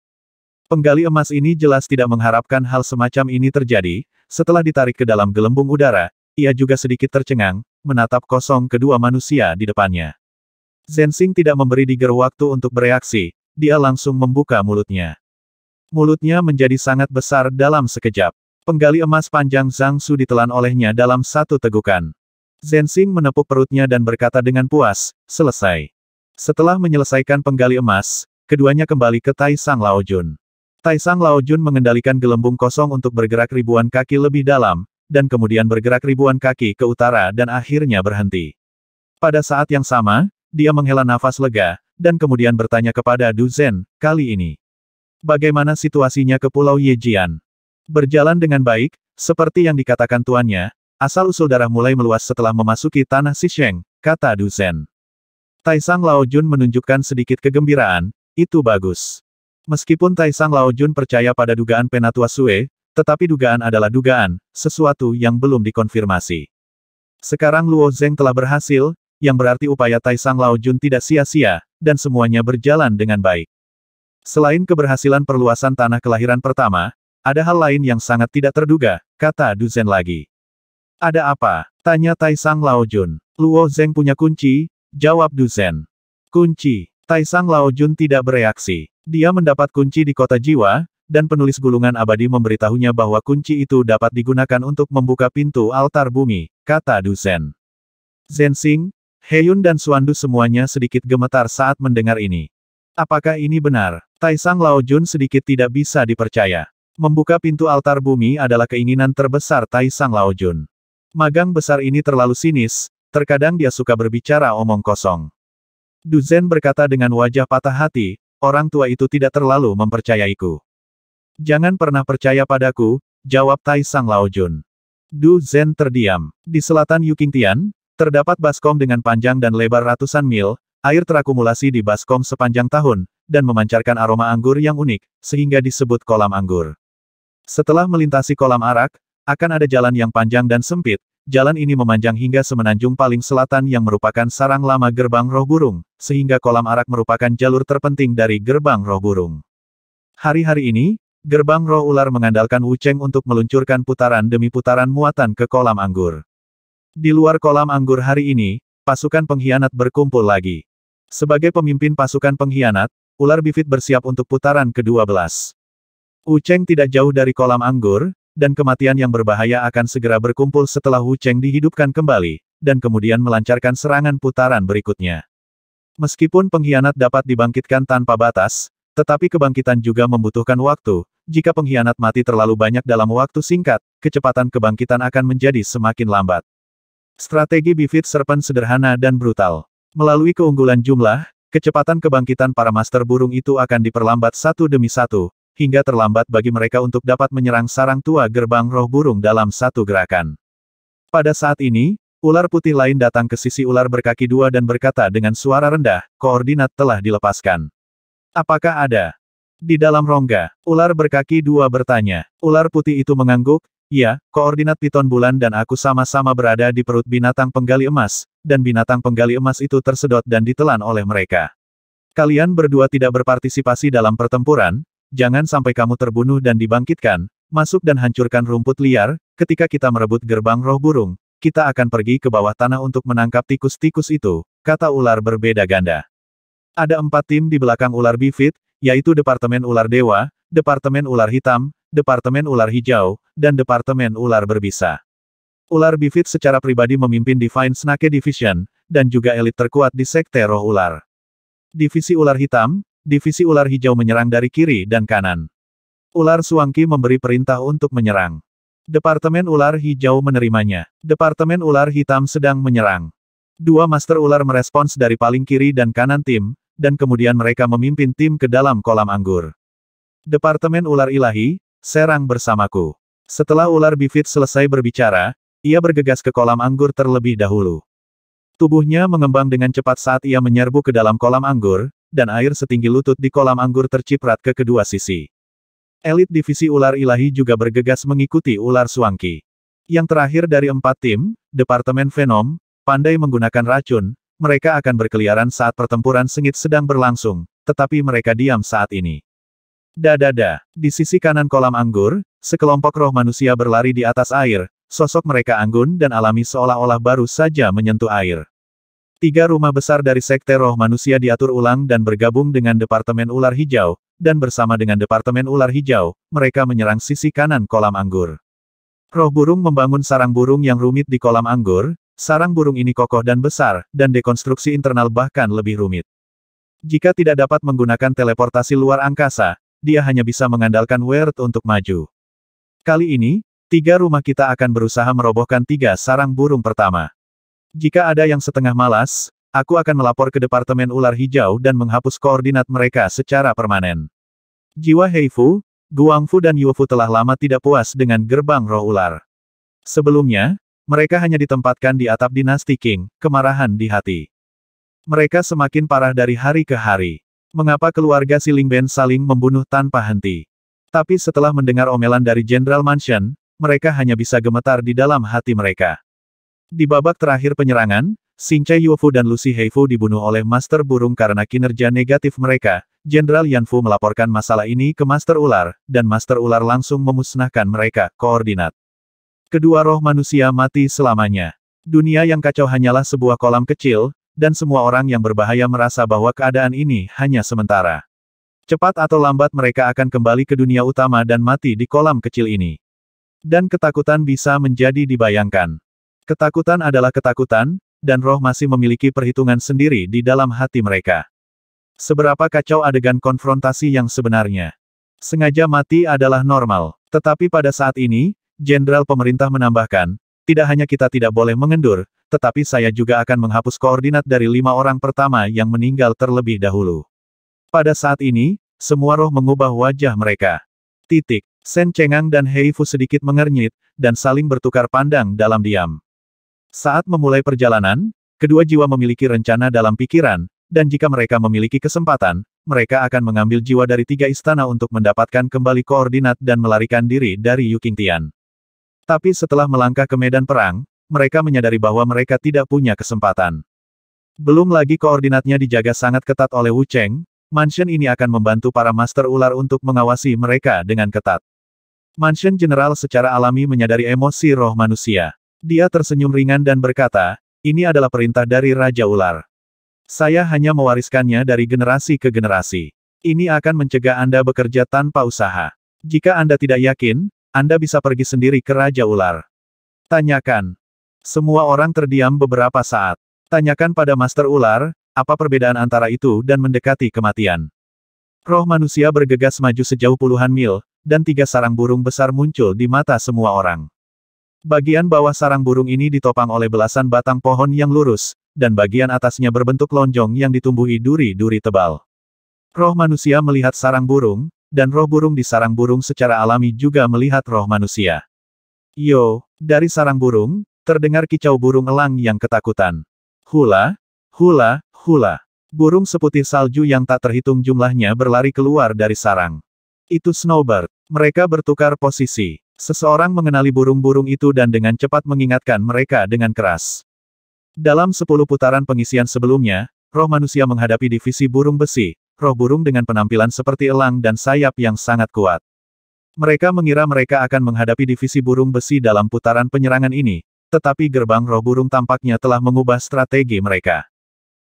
Penggali emas ini jelas tidak mengharapkan hal semacam ini terjadi, setelah ditarik ke dalam gelembung udara, ia juga sedikit tercengang, menatap kosong kedua manusia di depannya. Zensing tidak memberi Digger waktu untuk bereaksi, dia langsung membuka mulutnya. Mulutnya menjadi sangat besar dalam sekejap. Penggali emas panjang Zhang Su ditelan olehnya dalam satu tegukan. Zensing menepuk perutnya dan berkata dengan puas, selesai. Setelah menyelesaikan penggali emas, keduanya kembali ke Taisang Lao Jun. Taisang Lao Jun mengendalikan gelembung kosong untuk bergerak ribuan kaki lebih dalam, dan kemudian bergerak ribuan kaki ke utara dan akhirnya berhenti. Pada saat yang sama, dia menghela nafas lega, dan kemudian bertanya kepada Du Zhen, kali ini. Bagaimana situasinya ke Pulau Yejian? Berjalan dengan baik, seperti yang dikatakan tuannya, asal-usul darah mulai meluas setelah memasuki tanah Xisheng, kata Du Zhen. Taisang Laojun menunjukkan sedikit kegembiraan, itu bagus. Meskipun Taisang Laojun percaya pada dugaan Penatua Sue, tetapi dugaan adalah dugaan, sesuatu yang belum dikonfirmasi. Sekarang Luo Zeng telah berhasil, yang berarti upaya Taisang Laojun tidak sia-sia, dan semuanya berjalan dengan baik. Selain keberhasilan perluasan tanah kelahiran pertama, ada hal lain yang sangat tidak terduga, kata Du Zhen lagi. Ada apa? Tanya Taisang Laojun. Luo Zeng punya kunci, jawab Du Zhen. Kunci. Taisang Laojun tidak bereaksi. Dia mendapat kunci di kota jiwa, dan penulis gulungan abadi memberitahunya bahwa kunci itu dapat digunakan untuk membuka pintu altar bumi, kata Du Zhen. Zhenxing, Heyun dan Xuandu semuanya sedikit gemetar saat mendengar ini. Apakah ini benar? Taisang Laojun sedikit tidak bisa dipercaya. Membuka pintu altar bumi adalah keinginan terbesar Taisang Laojun. Magang besar ini terlalu sinis, terkadang dia suka berbicara omong kosong. Du Zhen berkata dengan wajah patah hati, orang tua itu tidak terlalu mempercayaiku. Jangan pernah percaya padaku, jawab Taisang Laojun. Du Zhen terdiam. Di selatan Yukingtian, terdapat baskom dengan panjang dan lebar ratusan mil, air terakumulasi di baskom sepanjang tahun, dan memancarkan aroma anggur yang unik, sehingga disebut kolam anggur. Setelah melintasi kolam arak, akan ada jalan yang panjang dan sempit, jalan ini memanjang hingga semenanjung paling selatan yang merupakan sarang lama gerbang roh burung, sehingga kolam arak merupakan jalur terpenting dari gerbang roh burung. Hari-hari ini, gerbang roh ular mengandalkan Wu Cheng untuk meluncurkan putaran demi putaran muatan ke kolam anggur. Di luar kolam anggur hari ini, pasukan pengkhianat berkumpul lagi. Sebagai pemimpin pasukan pengkhianat, ular bifit bersiap untuk putaran ke-12. Wu Cheng tidak jauh dari kolam anggur, dan kematian yang berbahaya akan segera berkumpul setelah Wu Cheng dihidupkan kembali, dan kemudian melancarkan serangan putaran berikutnya. Meskipun pengkhianat dapat dibangkitkan tanpa batas, tetapi kebangkitan juga membutuhkan waktu. Jika pengkhianat mati terlalu banyak dalam waktu singkat, kecepatan kebangkitan akan menjadi semakin lambat. Strategi Bifit Serpent sederhana dan brutal. Melalui keunggulan jumlah, kecepatan kebangkitan para master burung itu akan diperlambat satu demi satu, hingga terlambat bagi mereka untuk dapat menyerang sarang tua gerbang roh burung dalam satu gerakan. Pada saat ini, ular putih lain datang ke sisi ular berkaki dua dan berkata dengan suara rendah, koordinat telah dilepaskan. Apakah ada? Di dalam rongga, ular berkaki dua bertanya. Ular putih itu mengangguk, ya, koordinat piton bulan dan aku sama-sama berada di perut binatang penggali emas, dan binatang penggali emas itu tersedot dan ditelan oleh mereka. Kalian berdua tidak berpartisipasi dalam pertempuran, jangan sampai kamu terbunuh dan dibangkitkan, masuk dan hancurkan rumput liar, ketika kita merebut gerbang roh burung, kita akan pergi ke bawah tanah untuk menangkap tikus-tikus itu, kata ular berbeda ganda. Ada 4 tim di belakang ular bifit, yaitu Departemen Ular Dewa, Departemen Ular Hitam, Departemen Ular Hijau, dan Departemen Ular Berbisa. Ular bifit secara pribadi memimpin Divine Snake Division, dan juga elit terkuat di Sekte Roh Ular. Divisi Ular Hitam, Divisi Ular Hijau menyerang dari kiri dan kanan. Ular Suangki memberi perintah untuk menyerang. Departemen Ular Hijau menerimanya. Departemen Ular Hitam sedang menyerang. 2 Master Ular merespons dari paling kiri dan kanan tim, dan kemudian mereka memimpin tim ke dalam kolam anggur. Departemen Ular Ilahi, serang bersamaku. Setelah Ular Bifit selesai berbicara, ia bergegas ke kolam anggur terlebih dahulu. Tubuhnya mengembang dengan cepat saat ia menyerbu ke dalam kolam anggur, dan air setinggi lutut di kolam anggur terciprat ke kedua sisi. Elit divisi ular ilahi juga bergegas mengikuti ular Suangki. Yang terakhir dari 4 tim, Departemen Venom, pandai menggunakan racun, mereka akan berkeliaran saat pertempuran sengit sedang berlangsung, tetapi mereka diam saat ini. Dadada, di sisi kanan kolam anggur, sekelompok roh manusia berlari di atas air, sosok mereka anggun dan alami seolah-olah baru saja menyentuh air. 3 rumah besar dari Sekte Roh Manusia diatur ulang dan bergabung dengan Departemen Ular Hijau, dan bersama dengan Departemen Ular Hijau, mereka menyerang sisi kanan kolam anggur. Roh burung membangun sarang burung yang rumit di kolam anggur, sarang burung ini kokoh dan besar, dan dekonstruksi internal bahkan lebih rumit. Jika tidak dapat menggunakan teleportasi luar angkasa, dia hanya bisa mengandalkan Word untuk maju. Kali ini, 3 rumah kita akan berusaha merobohkan 3 sarang burung pertama. Jika ada yang setengah malas, aku akan melapor ke Departemen Ular Hijau dan menghapus koordinat mereka secara permanen. Jiwa Heifu, Guangfu dan Yuefu telah lama tidak puas dengan gerbang roh ular. Sebelumnya, mereka hanya ditempatkan di atap dinasti Qing, kemarahan di hati. Mereka semakin parah dari hari ke hari. Mengapa keluarga si Lingben saling membunuh tanpa henti? Tapi setelah mendengar omelan dari Jenderal Mansion, mereka hanya bisa gemetar di dalam hati mereka. Di babak terakhir penyerangan, Xing Che Yuefu dan Lucy Heifu dibunuh oleh Master Burung karena kinerja negatif mereka. Jenderal Yanfu melaporkan masalah ini ke Master Ular, dan Master Ular langsung memusnahkan mereka, koordinat. Kedua roh manusia mati selamanya. Dunia yang kacau hanyalah sebuah kolam kecil, dan semua orang yang berbahaya merasa bahwa keadaan ini hanya sementara. Cepat atau lambat mereka akan kembali ke dunia utama dan mati di kolam kecil ini. Dan ketakutan bisa menjadi dibayangkan. Ketakutan adalah ketakutan, dan roh masih memiliki perhitungan sendiri di dalam hati mereka. Seberapa kacau adegan konfrontasi yang sebenarnya. Sengaja mati adalah normal. Tetapi pada saat ini, Jenderal Pemerintah menambahkan, tidak hanya kita tidak boleh mengendur, tetapi saya juga akan menghapus koordinat dari 5 orang pertama yang meninggal terlebih dahulu. Pada saat ini, semua roh mengubah wajah mereka. Titik. Sen Cengang dan Heifu sedikit mengernyit, dan saling bertukar pandang dalam diam. Saat memulai perjalanan, kedua jiwa memiliki rencana dalam pikiran, dan jika mereka memiliki kesempatan, mereka akan mengambil jiwa dari 3 istana untuk mendapatkan kembali koordinat dan melarikan diri dari Yu Qingtian. Tapi setelah melangkah ke medan perang, mereka menyadari bahwa mereka tidak punya kesempatan. Belum lagi koordinatnya dijaga sangat ketat oleh Wu Cheng, Mansion ini akan membantu para Master Ular untuk mengawasi mereka dengan ketat. Mansion General secara alami menyadari emosi roh manusia. Dia tersenyum ringan dan berkata, ini adalah perintah dari Raja Ular. Saya hanya mewariskannya dari generasi ke generasi. Ini akan mencegah Anda bekerja tanpa usaha. Jika Anda tidak yakin, Anda bisa pergi sendiri ke Raja Ular. Tanyakan. Semua orang terdiam beberapa saat. Tanyakan pada Master Ular, apa perbedaan antara itu dan mendekati kematian. Roh manusia bergegas maju sejauh puluhan mil, dan 3 sarang burung besar muncul di mata semua orang. Bagian bawah sarang burung ini ditopang oleh belasan batang pohon yang lurus, dan bagian atasnya berbentuk lonjong yang ditumbuhi duri-duri tebal. Roh manusia melihat sarang burung, dan roh burung di sarang burung secara alami juga melihat roh manusia. Yo, dari sarang burung, terdengar kicau burung elang yang ketakutan. Hula, hula, hula. Burung seputih salju yang tak terhitung jumlahnya berlari keluar dari sarang. Itu Snowbird. Mereka bertukar posisi. Seseorang mengenali burung-burung itu dan dengan cepat mengingatkan mereka dengan keras. Dalam 10 putaran pengisian sebelumnya, roh manusia menghadapi divisi burung besi, roh burung dengan penampilan seperti elang dan sayap yang sangat kuat. Mereka mengira mereka akan menghadapi divisi burung besi dalam putaran penyerangan ini, tetapi gerbang roh burung tampaknya telah mengubah strategi mereka.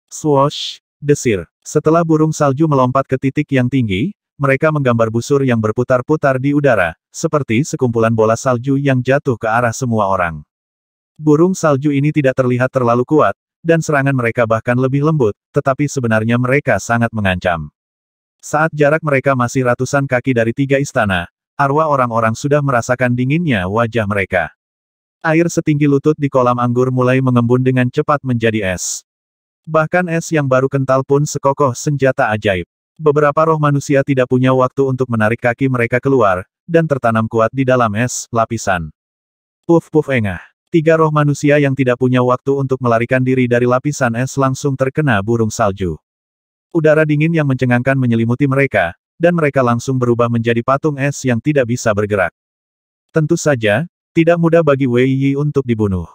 Swoosh, desir. Setelah burung salju melompat ke titik yang tinggi, mereka menggambar busur yang berputar-putar di udara, seperti sekumpulan bola salju yang jatuh ke arah semua orang. Burung salju ini tidak terlihat terlalu kuat, dan serangan mereka bahkan lebih lembut, tetapi sebenarnya mereka sangat mengancam. Saat jarak mereka masih ratusan kaki dari 3 istana, arwah orang-orang sudah merasakan dinginnya wajah mereka. Air setinggi lutut di kolam anggur mulai mengembun dengan cepat menjadi es. Bahkan es yang baru kental pun sekokoh senjata ajaib. Beberapa roh manusia tidak punya waktu untuk menarik kaki mereka keluar, dan tertanam kuat di dalam es, lapisan. Puf-puf engah. 3 roh manusia yang tidak punya waktu untuk melarikan diri dari lapisan es langsung terkena burung salju. Udara dingin yang mencengangkan menyelimuti mereka, dan mereka langsung berubah menjadi patung es yang tidak bisa bergerak. Tentu saja, tidak mudah bagi Wei Yi untuk dibunuh.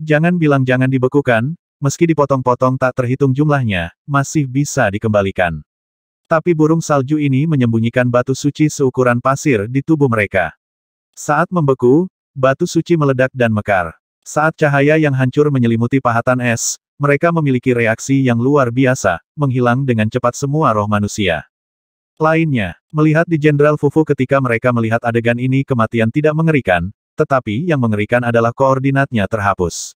Jangan bilang jangan dibekukan, meski dipotong-potong tak terhitung jumlahnya, masih bisa dikembalikan. Tapi burung salju ini menyembunyikan batu suci seukuran pasir di tubuh mereka. Saat membeku, batu suci meledak dan mekar. Saat cahaya yang hancur menyelimuti pahatan es, mereka memiliki reaksi yang luar biasa, menghilang dengan cepat semua roh manusia. Lainnya, melihat di Jenderal Fufu ketika mereka melihat adegan ini kematian tidak mengerikan, tetapi yang mengerikan adalah koordinatnya terhapus.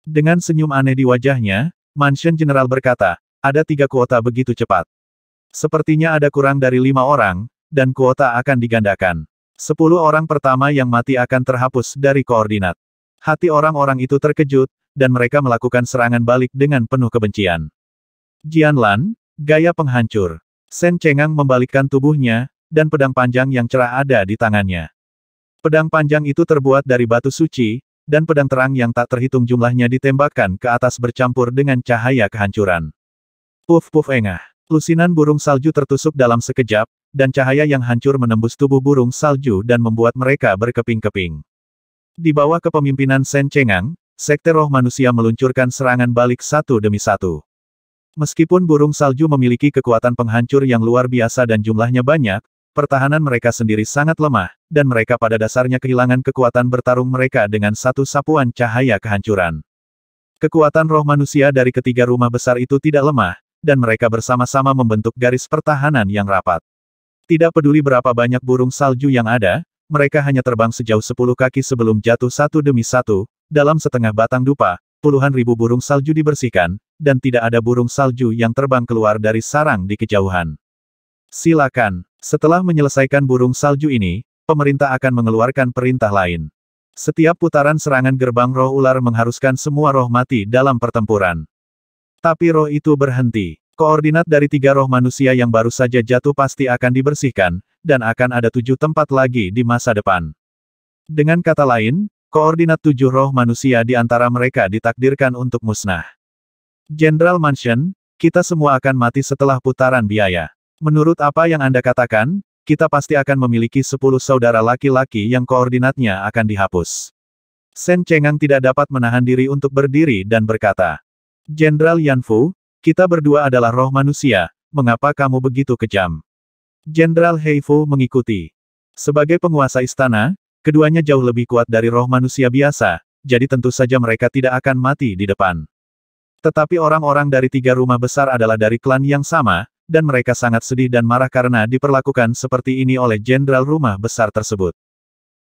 Dengan senyum aneh di wajahnya, Mansion General berkata, ada 3 kuota begitu cepat. Sepertinya ada kurang dari 5 orang, dan kuota akan digandakan. 10 orang pertama yang mati akan terhapus dari koordinat. Hati orang-orang itu terkejut, dan mereka melakukan serangan balik dengan penuh kebencian. Jianlan, gaya penghancur. Sen Cengang membalikkan tubuhnya, dan pedang panjang yang cerah ada di tangannya. Pedang panjang itu terbuat dari batu suci, dan pedang terang yang tak terhitung jumlahnya ditembakkan ke atas bercampur dengan cahaya kehancuran. Puf-puf engah. Lusinan burung salju tertusuk dalam sekejap, dan cahaya yang hancur menembus tubuh burung salju dan membuat mereka berkeping-keping. Di bawah kepemimpinan Shen Cengang, Sekte Roh Manusia meluncurkan serangan balik satu demi satu. Meskipun burung salju memiliki kekuatan penghancur yang luar biasa dan jumlahnya banyak, pertahanan mereka sendiri sangat lemah, dan mereka pada dasarnya kehilangan kekuatan bertarung mereka dengan satu sapuan cahaya kehancuran. Kekuatan roh manusia dari ketiga rumah besar itu tidak lemah, dan mereka bersama-sama membentuk garis pertahanan yang rapat. Tidak peduli berapa banyak burung salju yang ada, mereka hanya terbang sejauh 10 kaki sebelum jatuh satu demi satu, dalam setengah batang dupa, puluhan ribu burung salju dibersihkan, dan tidak ada burung salju yang terbang keluar dari sarang di kejauhan. Silakan. Setelah menyelesaikan burung salju ini, pemerintah akan mengeluarkan perintah lain. Setiap putaran serangan gerbang roh ular mengharuskan semua roh mati dalam pertempuran. Tapi roh itu berhenti. Koordinat dari 3 roh manusia yang baru saja jatuh pasti akan dibersihkan, dan akan ada 7 tempat lagi di masa depan. Dengan kata lain, koordinat 7 roh manusia di antara mereka ditakdirkan untuk musnah. Jenderal Mansion, kita semua akan mati setelah putaran biaya. Menurut apa yang Anda katakan, kita pasti akan memiliki 10 saudara laki-laki yang koordinatnya akan dihapus. Shen Cengang tidak dapat menahan diri untuk berdiri dan berkata, Jenderal Yanfu, kita berdua adalah roh manusia, mengapa kamu begitu kejam? Jenderal Heifu mengikuti. Sebagai penguasa istana, keduanya jauh lebih kuat dari roh manusia biasa, jadi tentu saja mereka tidak akan mati di depan. Tetapi orang-orang dari 3 rumah besar adalah dari klan yang sama, dan mereka sangat sedih dan marah karena diperlakukan seperti ini oleh jenderal rumah besar tersebut.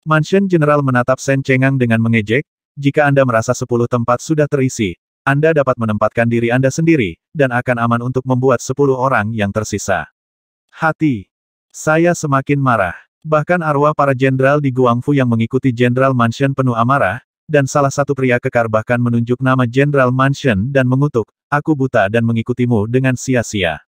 Mansion General menatap Shen Cengang dengan mengejek, jika Anda merasa 10 tempat sudah terisi, Anda dapat menempatkan diri Anda sendiri, dan akan aman untuk membuat 10 orang yang tersisa. Hati. Saya semakin marah. Bahkan arwah para jenderal di Guangfu yang mengikuti Jenderal Mansion penuh amarah, dan salah satu pria kekar bahkan menunjuk nama Jenderal Mansion dan mengutuk, aku buta dan mengikutimu dengan sia-sia.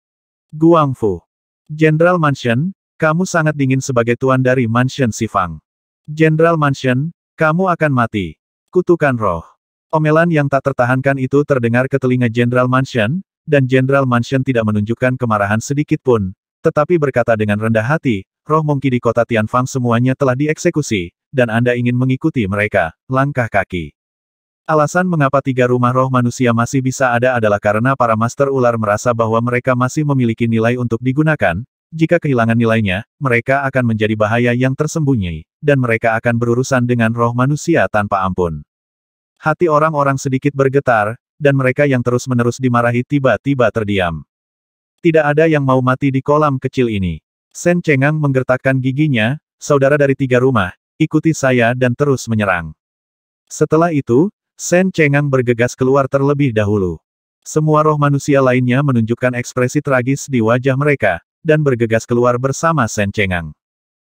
Guangfu. Jenderal Mansion, kamu sangat dingin sebagai tuan dari Mansion Sifang. Jenderal Mansion, kamu akan mati. Kutukan roh. Omelan yang tak tertahankan itu terdengar ke telinga Jenderal Mansion, dan Jenderal Mansion tidak menunjukkan kemarahan sedikit pun, tetapi berkata dengan rendah hati, roh Mongki di kota Tianfang semuanya telah dieksekusi, dan Anda ingin mengikuti mereka, langkah kaki. Alasan mengapa 3 rumah roh manusia masih bisa ada adalah karena para master ular merasa bahwa mereka masih memiliki nilai untuk digunakan, jika kehilangan nilainya, mereka akan menjadi bahaya yang tersembunyi, dan mereka akan berurusan dengan roh manusia tanpa ampun. Hati orang-orang sedikit bergetar, dan mereka yang terus-menerus dimarahi tiba-tiba terdiam. Tidak ada yang mau mati di kolam kecil ini. Shen Cengang menggertakkan giginya, saudara dari 3 rumah, ikuti saya dan terus menyerang. Setelah itu, Shen Cengang bergegas keluar terlebih dahulu. Semua roh manusia lainnya menunjukkan ekspresi tragis di wajah mereka, dan bergegas keluar bersama Shen Cengang.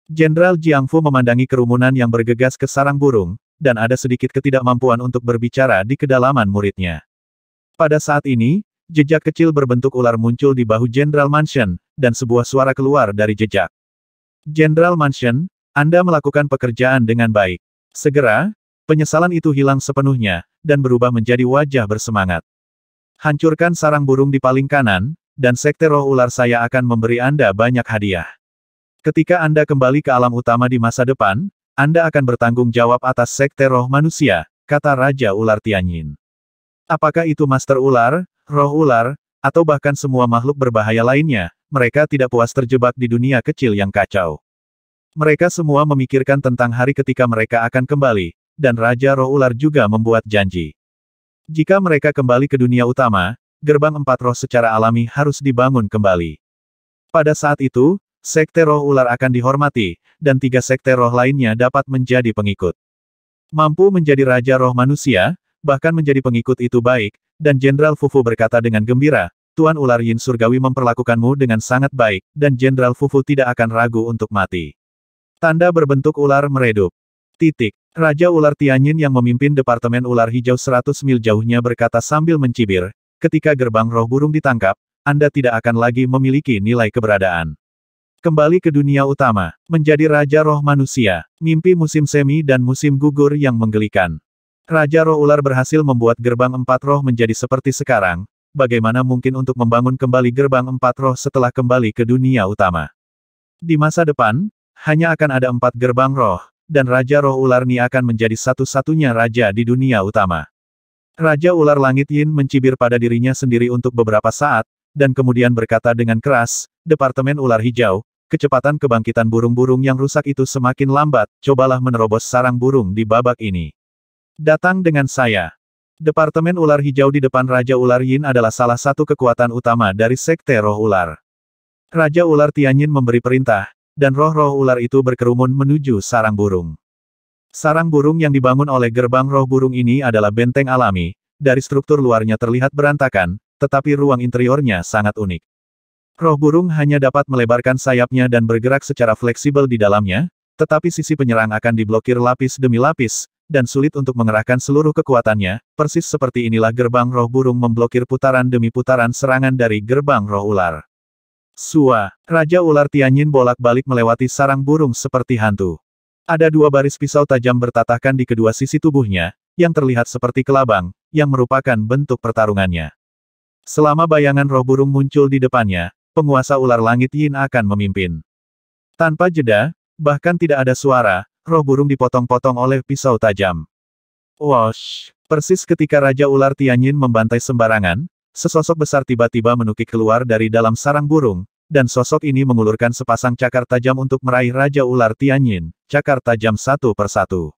Jenderal Jiangfu memandangi kerumunan yang bergegas ke sarang burung, dan ada sedikit ketidakmampuan untuk berbicara di kedalaman muridnya. Pada saat ini, jejak kecil berbentuk ular muncul di bahu Jenderal Mansion, dan sebuah suara keluar dari jejak. Jenderal Mansion, Anda melakukan pekerjaan dengan baik. Segera, penyesalan itu hilang sepenuhnya, dan berubah menjadi wajah bersemangat. Hancurkan sarang burung di paling kanan, dan Sekte Roh Ular saya akan memberi Anda banyak hadiah. Ketika Anda kembali ke alam utama di masa depan, Anda akan bertanggung jawab atas Sekte Roh Manusia, kata Raja Ular Tianyin. Apakah itu Master Ular, Roh Ular, atau bahkan semua makhluk berbahaya lainnya, mereka tidak puas terjebak di dunia kecil yang kacau. Mereka semua memikirkan tentang hari ketika mereka akan kembali, dan Raja Roh Ular juga membuat janji. Jika mereka kembali ke dunia utama, gerbang 4 roh secara alami harus dibangun kembali. Pada saat itu, Sekte Roh Ular akan dihormati, dan 3 sekte roh lainnya dapat menjadi pengikut. Mampu menjadi Raja Roh Manusia, bahkan menjadi pengikut itu baik, dan Jenderal Fufu berkata dengan gembira, Tuan Ular Yin Surgawi memperlakukanmu dengan sangat baik, dan Jenderal Fufu tidak akan ragu untuk mati. Tanda berbentuk ular meredup. Titik. Raja Ular Tianyin yang memimpin Departemen Ular Hijau 100 mil jauhnya berkata sambil mencibir, ketika gerbang roh burung ditangkap, Anda tidak akan lagi memiliki nilai keberadaan. Kembali ke dunia utama, menjadi Raja Roh Manusia, mimpi musim semi dan musim gugur yang menggelikan. Raja Roh Ular berhasil membuat gerbang empat roh menjadi seperti sekarang, bagaimana mungkin untuk membangun kembali gerbang empat roh setelah kembali ke dunia utama? Di masa depan, hanya akan ada 4 gerbang roh, dan Raja Roh Ular Ni akan menjadi satu-satunya raja di dunia utama. Raja Ular Langit Yin mencibir pada dirinya sendiri untuk beberapa saat, dan kemudian berkata dengan keras, Departemen Ular Hijau, kecepatan kebangkitan burung-burung yang rusak itu semakin lambat, cobalah menerobos sarang burung di babak ini. Datang dengan saya. Departemen Ular Hijau di depan Raja Ular Yin adalah salah satu kekuatan utama dari Sekte Roh Ular. Raja Ular Tianyin memberi perintah, dan roh-roh ular itu berkerumun menuju sarang burung. Sarang burung yang dibangun oleh gerbang roh burung ini adalah benteng alami, dari struktur luarnya terlihat berantakan, tetapi ruang interiornya sangat unik. Roh burung hanya dapat melebarkan sayapnya dan bergerak secara fleksibel di dalamnya, tetapi sisi penyerang akan diblokir lapis demi lapis, dan sulit untuk mengerahkan seluruh kekuatannya, persis seperti inilah gerbang roh burung memblokir putaran demi putaran serangan dari gerbang roh ular. Sua, Raja Ular Tianyin bolak-balik melewati sarang burung seperti hantu. Ada 2 baris pisau tajam bertatahkan di kedua sisi tubuhnya, yang terlihat seperti kelabang, yang merupakan bentuk pertarungannya. Selama bayangan roh burung muncul di depannya, penguasa ular langit Yin akan memimpin. Tanpa jeda, bahkan tidak ada suara, roh burung dipotong-potong oleh pisau tajam. Wosh! Persis ketika Raja Ular Tianyin membantai sembarangan, sesosok besar tiba-tiba menukik keluar dari dalam sarang burung, dan sosok ini mengulurkan sepasang cakar tajam untuk meraih Raja Ular Tianyin, cakar tajam satu persatu.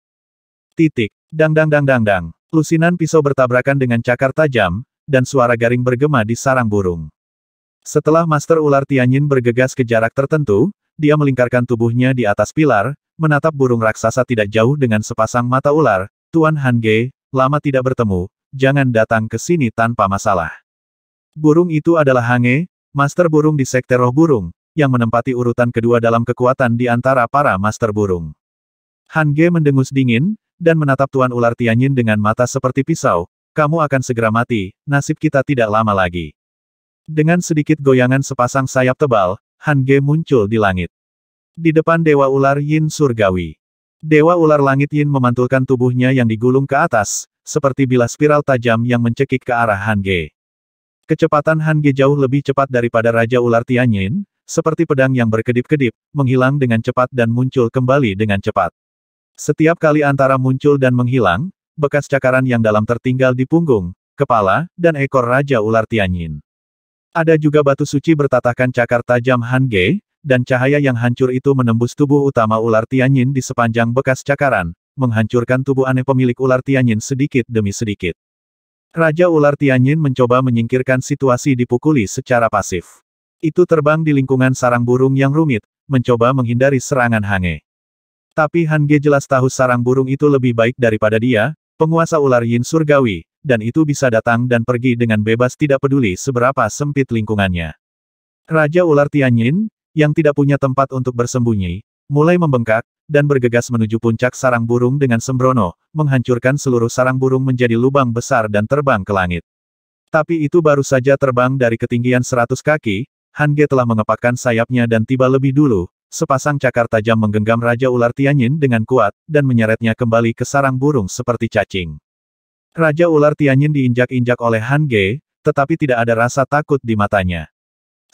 Titik. Dang dang dang dang dang. Lusinan pisau bertabrakan dengan cakar tajam, dan suara garing bergema di sarang burung. Setelah Master Ular Tianyin bergegas ke jarak tertentu, dia melingkarkan tubuhnya di atas pilar, menatap burung raksasa tidak jauh dengan sepasang mata ular. Tuan Han Ge, lama tidak bertemu, jangan datang ke sini tanpa masalah. Burung itu adalah Hange, Master Burung di Sekte Roh Burung, yang menempati urutan kedua dalam kekuatan di antara para Master Burung. Han Ge mendengus dingin, dan menatap Tuan Ular Tianyin dengan mata seperti pisau. Kamu akan segera mati, nasib kita tidak lama lagi. Dengan sedikit goyangan sepasang sayap tebal, Han Ge muncul di langit. Di depan Dewa Ular Yin Surgawi. Dewa Ular Langit Yin memantulkan tubuhnya yang digulung ke atas, seperti bilah spiral tajam yang mencekik ke arah Han Ge. Kecepatan Han Ge jauh lebih cepat daripada Raja Ular Tianyin, seperti pedang yang berkedip-kedip, menghilang dengan cepat dan muncul kembali dengan cepat. Setiap kali antara muncul dan menghilang, bekas cakaran yang dalam tertinggal di punggung, kepala, dan ekor Raja Ular Tianyin. Ada juga batu suci bertatahkan cakar tajam Han Ge, dan cahaya yang hancur itu menembus tubuh utama ular Tianyin di sepanjang bekas cakaran, menghancurkan tubuh aneh pemilik ular Tianyin sedikit demi sedikit. Raja Ular Tianyin mencoba menyingkirkan situasi dipukuli secara pasif. Itu terbang di lingkungan sarang burung yang rumit, mencoba menghindari serangan Hange. Tapi Han Ge jelas tahu sarang burung itu lebih baik daripada dia, penguasa ular Yin Surgawi, dan itu bisa datang dan pergi dengan bebas tidak peduli seberapa sempit lingkungannya. Raja Ular Tianyin, yang tidak punya tempat untuk bersembunyi, mulai membengkak, dan bergegas menuju puncak sarang burung dengan sembrono, menghancurkan seluruh sarang burung menjadi lubang besar dan terbang ke langit. Tapi itu baru saja terbang dari ketinggian 100 kaki, Han Ge telah mengepakkan sayapnya dan tiba lebih dulu, sepasang cakar tajam menggenggam Raja Ular Tianyin dengan kuat, dan menyeretnya kembali ke sarang burung seperti cacing. Raja Ular Tianyin diinjak-injak oleh Han Ge, tetapi tidak ada rasa takut di matanya.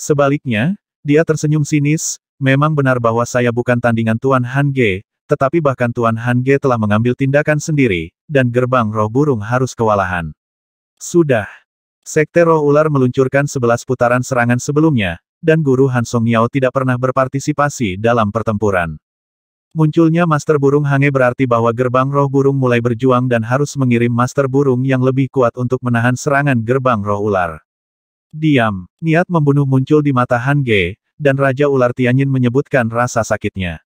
Sebaliknya, dia tersenyum sinis, memang benar bahwa saya bukan tandingan Tuan Han Ge, tetapi bahkan Tuan Han Ge telah mengambil tindakan sendiri, dan gerbang roh burung harus kewalahan. Sudah. Sekte Roh Ular meluncurkan 11 putaran serangan sebelumnya, dan Guru Han Song Niao tidak pernah berpartisipasi dalam pertempuran. Munculnya Master Burung Hange berarti bahwa gerbang roh burung mulai berjuang dan harus mengirim Master Burung yang lebih kuat untuk menahan serangan gerbang roh ular. Diam. Niat membunuh muncul di mata Han Ge, dan Raja Ular Tianyin menyebutkan rasa sakitnya.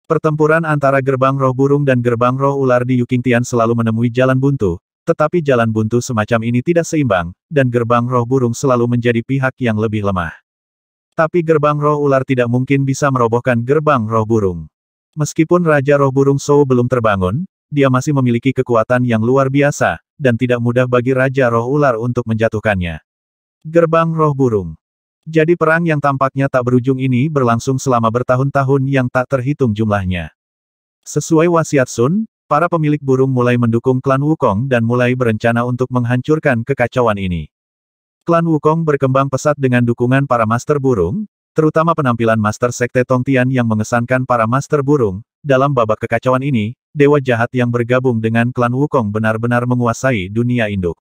Pertempuran antara gerbang roh burung dan gerbang roh ular di Yukingtian selalu menemui jalan buntu, tetapi jalan buntu semacam ini tidak seimbang, dan gerbang roh burung selalu menjadi pihak yang lebih lemah. Tapi gerbang roh ular tidak mungkin bisa merobohkan gerbang roh burung. Meskipun Raja Roh Burung Shou belum terbangun, dia masih memiliki kekuatan yang luar biasa, dan tidak mudah bagi Raja Roh Ular untuk menjatuhkannya. Gerbang Roh Burung. Jadi perang yang tampaknya tak berujung ini berlangsung selama bertahun-tahun yang tak terhitung jumlahnya. Sesuai wasiat Sun, para pemilik burung mulai mendukung klan Wukong dan mulai berencana untuk menghancurkan kekacauan ini. Klan Wukong berkembang pesat dengan dukungan para master burung, terutama penampilan Master Sekte Tongtian yang mengesankan para master burung. Dalam babak kekacauan ini, dewa jahat yang bergabung dengan klan Wukong benar-benar menguasai dunia induk.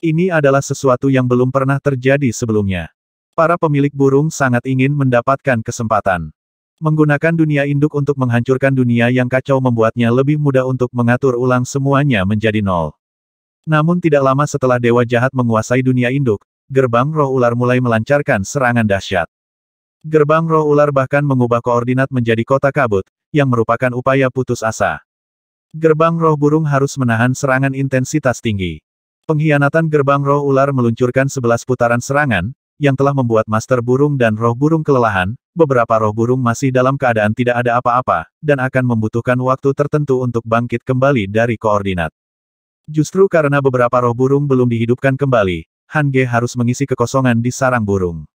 Ini adalah sesuatu yang belum pernah terjadi sebelumnya. Para pemilik burung sangat ingin mendapatkan kesempatan. Menggunakan dunia induk untuk menghancurkan dunia yang kacau membuatnya lebih mudah untuk mengatur ulang semuanya menjadi nol. Namun tidak lama setelah dewa jahat menguasai dunia induk, gerbang roh ular mulai melancarkan serangan dahsyat. Gerbang roh ular bahkan mengubah koordinat menjadi kota kabut, yang merupakan upaya putus asa. Gerbang roh burung harus menahan serangan intensitas tinggi. Pengkhianatan gerbang roh ular meluncurkan 11 putaran serangan, yang telah membuat master burung dan roh burung kelelahan. Beberapa roh burung masih dalam keadaan tidak ada apa-apa, dan akan membutuhkan waktu tertentu untuk bangkit kembali dari koordinat. Justru karena beberapa roh burung belum dihidupkan kembali, Han Ge harus mengisi kekosongan di sarang burung.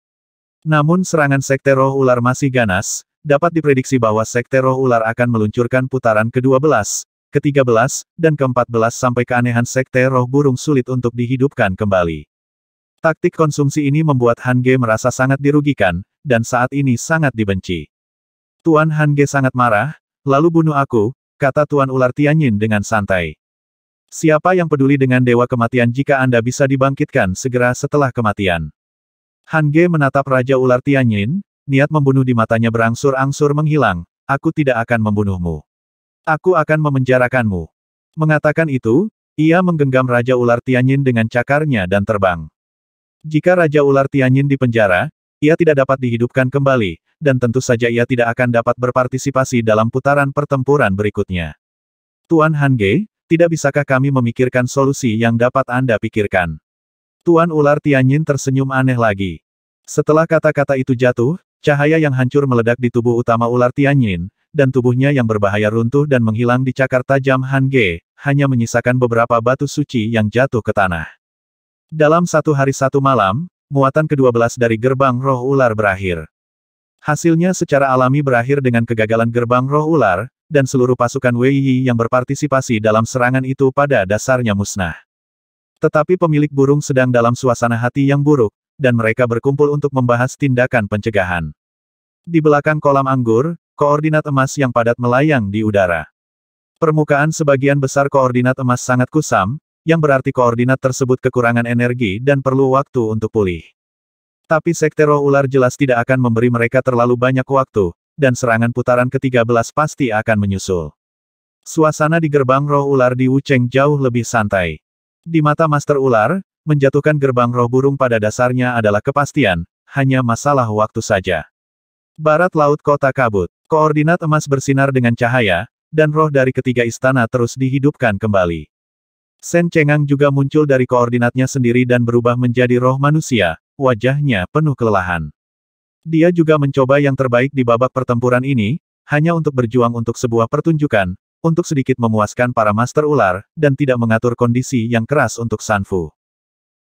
Namun serangan Sekte Roh Ular masih ganas, dapat diprediksi bahwa Sekte Roh Ular akan meluncurkan putaran ke-12, ke-13, dan ke-14 sampai keanehan Sekte Roh Burung sulit untuk dihidupkan kembali. Taktik konsumsi ini membuat Han Ge merasa sangat dirugikan, dan saat ini sangat dibenci. Tuan Han Ge sangat marah, lalu bunuh aku, kata Tuan Ular Tianyin dengan santai. Siapa yang peduli dengan Dewa Kematian jika Anda bisa dibangkitkan segera setelah kematian? Han Ge menatap Raja Ular Tianyin, niat membunuh di matanya berangsur-angsur menghilang, aku tidak akan membunuhmu. Aku akan memenjarakanmu. Mengatakan itu, ia menggenggam Raja Ular Tianyin dengan cakarnya dan terbang. Jika Raja Ular Tianyin dipenjara, ia tidak dapat dihidupkan kembali, dan tentu saja ia tidak akan dapat berpartisipasi dalam putaran pertempuran berikutnya. Tuan Han Ge, tidak bisakah kami memikirkan solusi yang dapat Anda pikirkan? Tuan Ular Tianyin tersenyum aneh lagi. Setelah kata-kata itu jatuh, cahaya yang hancur meledak di tubuh utama Ular Tianyin, dan tubuhnya yang berbahaya runtuh dan menghilang di cakar tajam Han Ge, hanya menyisakan beberapa batu suci yang jatuh ke tanah. Dalam satu hari satu malam, muatan ke-12 dari gerbang roh ular berakhir. Hasilnya secara alami berakhir dengan kegagalan gerbang roh ular, dan seluruh pasukan Wei Yi yang berpartisipasi dalam serangan itu pada dasarnya musnah. Tetapi pemilik burung sedang dalam suasana hati yang buruk, dan mereka berkumpul untuk membahas tindakan pencegahan. Di belakang kolam anggur, koordinat emas yang padat melayang di udara. Permukaan sebagian besar koordinat emas sangat kusam, yang berarti koordinat tersebut kekurangan energi dan perlu waktu untuk pulih. Tapi Sekte Roh Ular jelas tidak akan memberi mereka terlalu banyak waktu, dan serangan putaran ke-13 pasti akan menyusul. Suasana di gerbang roh ular di Wucheng jauh lebih santai. Di mata Master Ular, menjatuhkan gerbang roh burung pada dasarnya adalah kepastian, hanya masalah waktu saja. Barat Laut Kota Kabut, koordinat emas bersinar dengan cahaya, dan roh dari ketiga istana terus dihidupkan kembali. Sen Cengang juga muncul dari koordinatnya sendiri dan berubah menjadi roh manusia, wajahnya penuh kelelahan. Dia juga mencoba yang terbaik di babak pertempuran ini, hanya untuk berjuang untuk sebuah pertunjukan, untuk sedikit memuaskan para Master Ular, dan tidak mengatur kondisi yang keras untuk San Fu.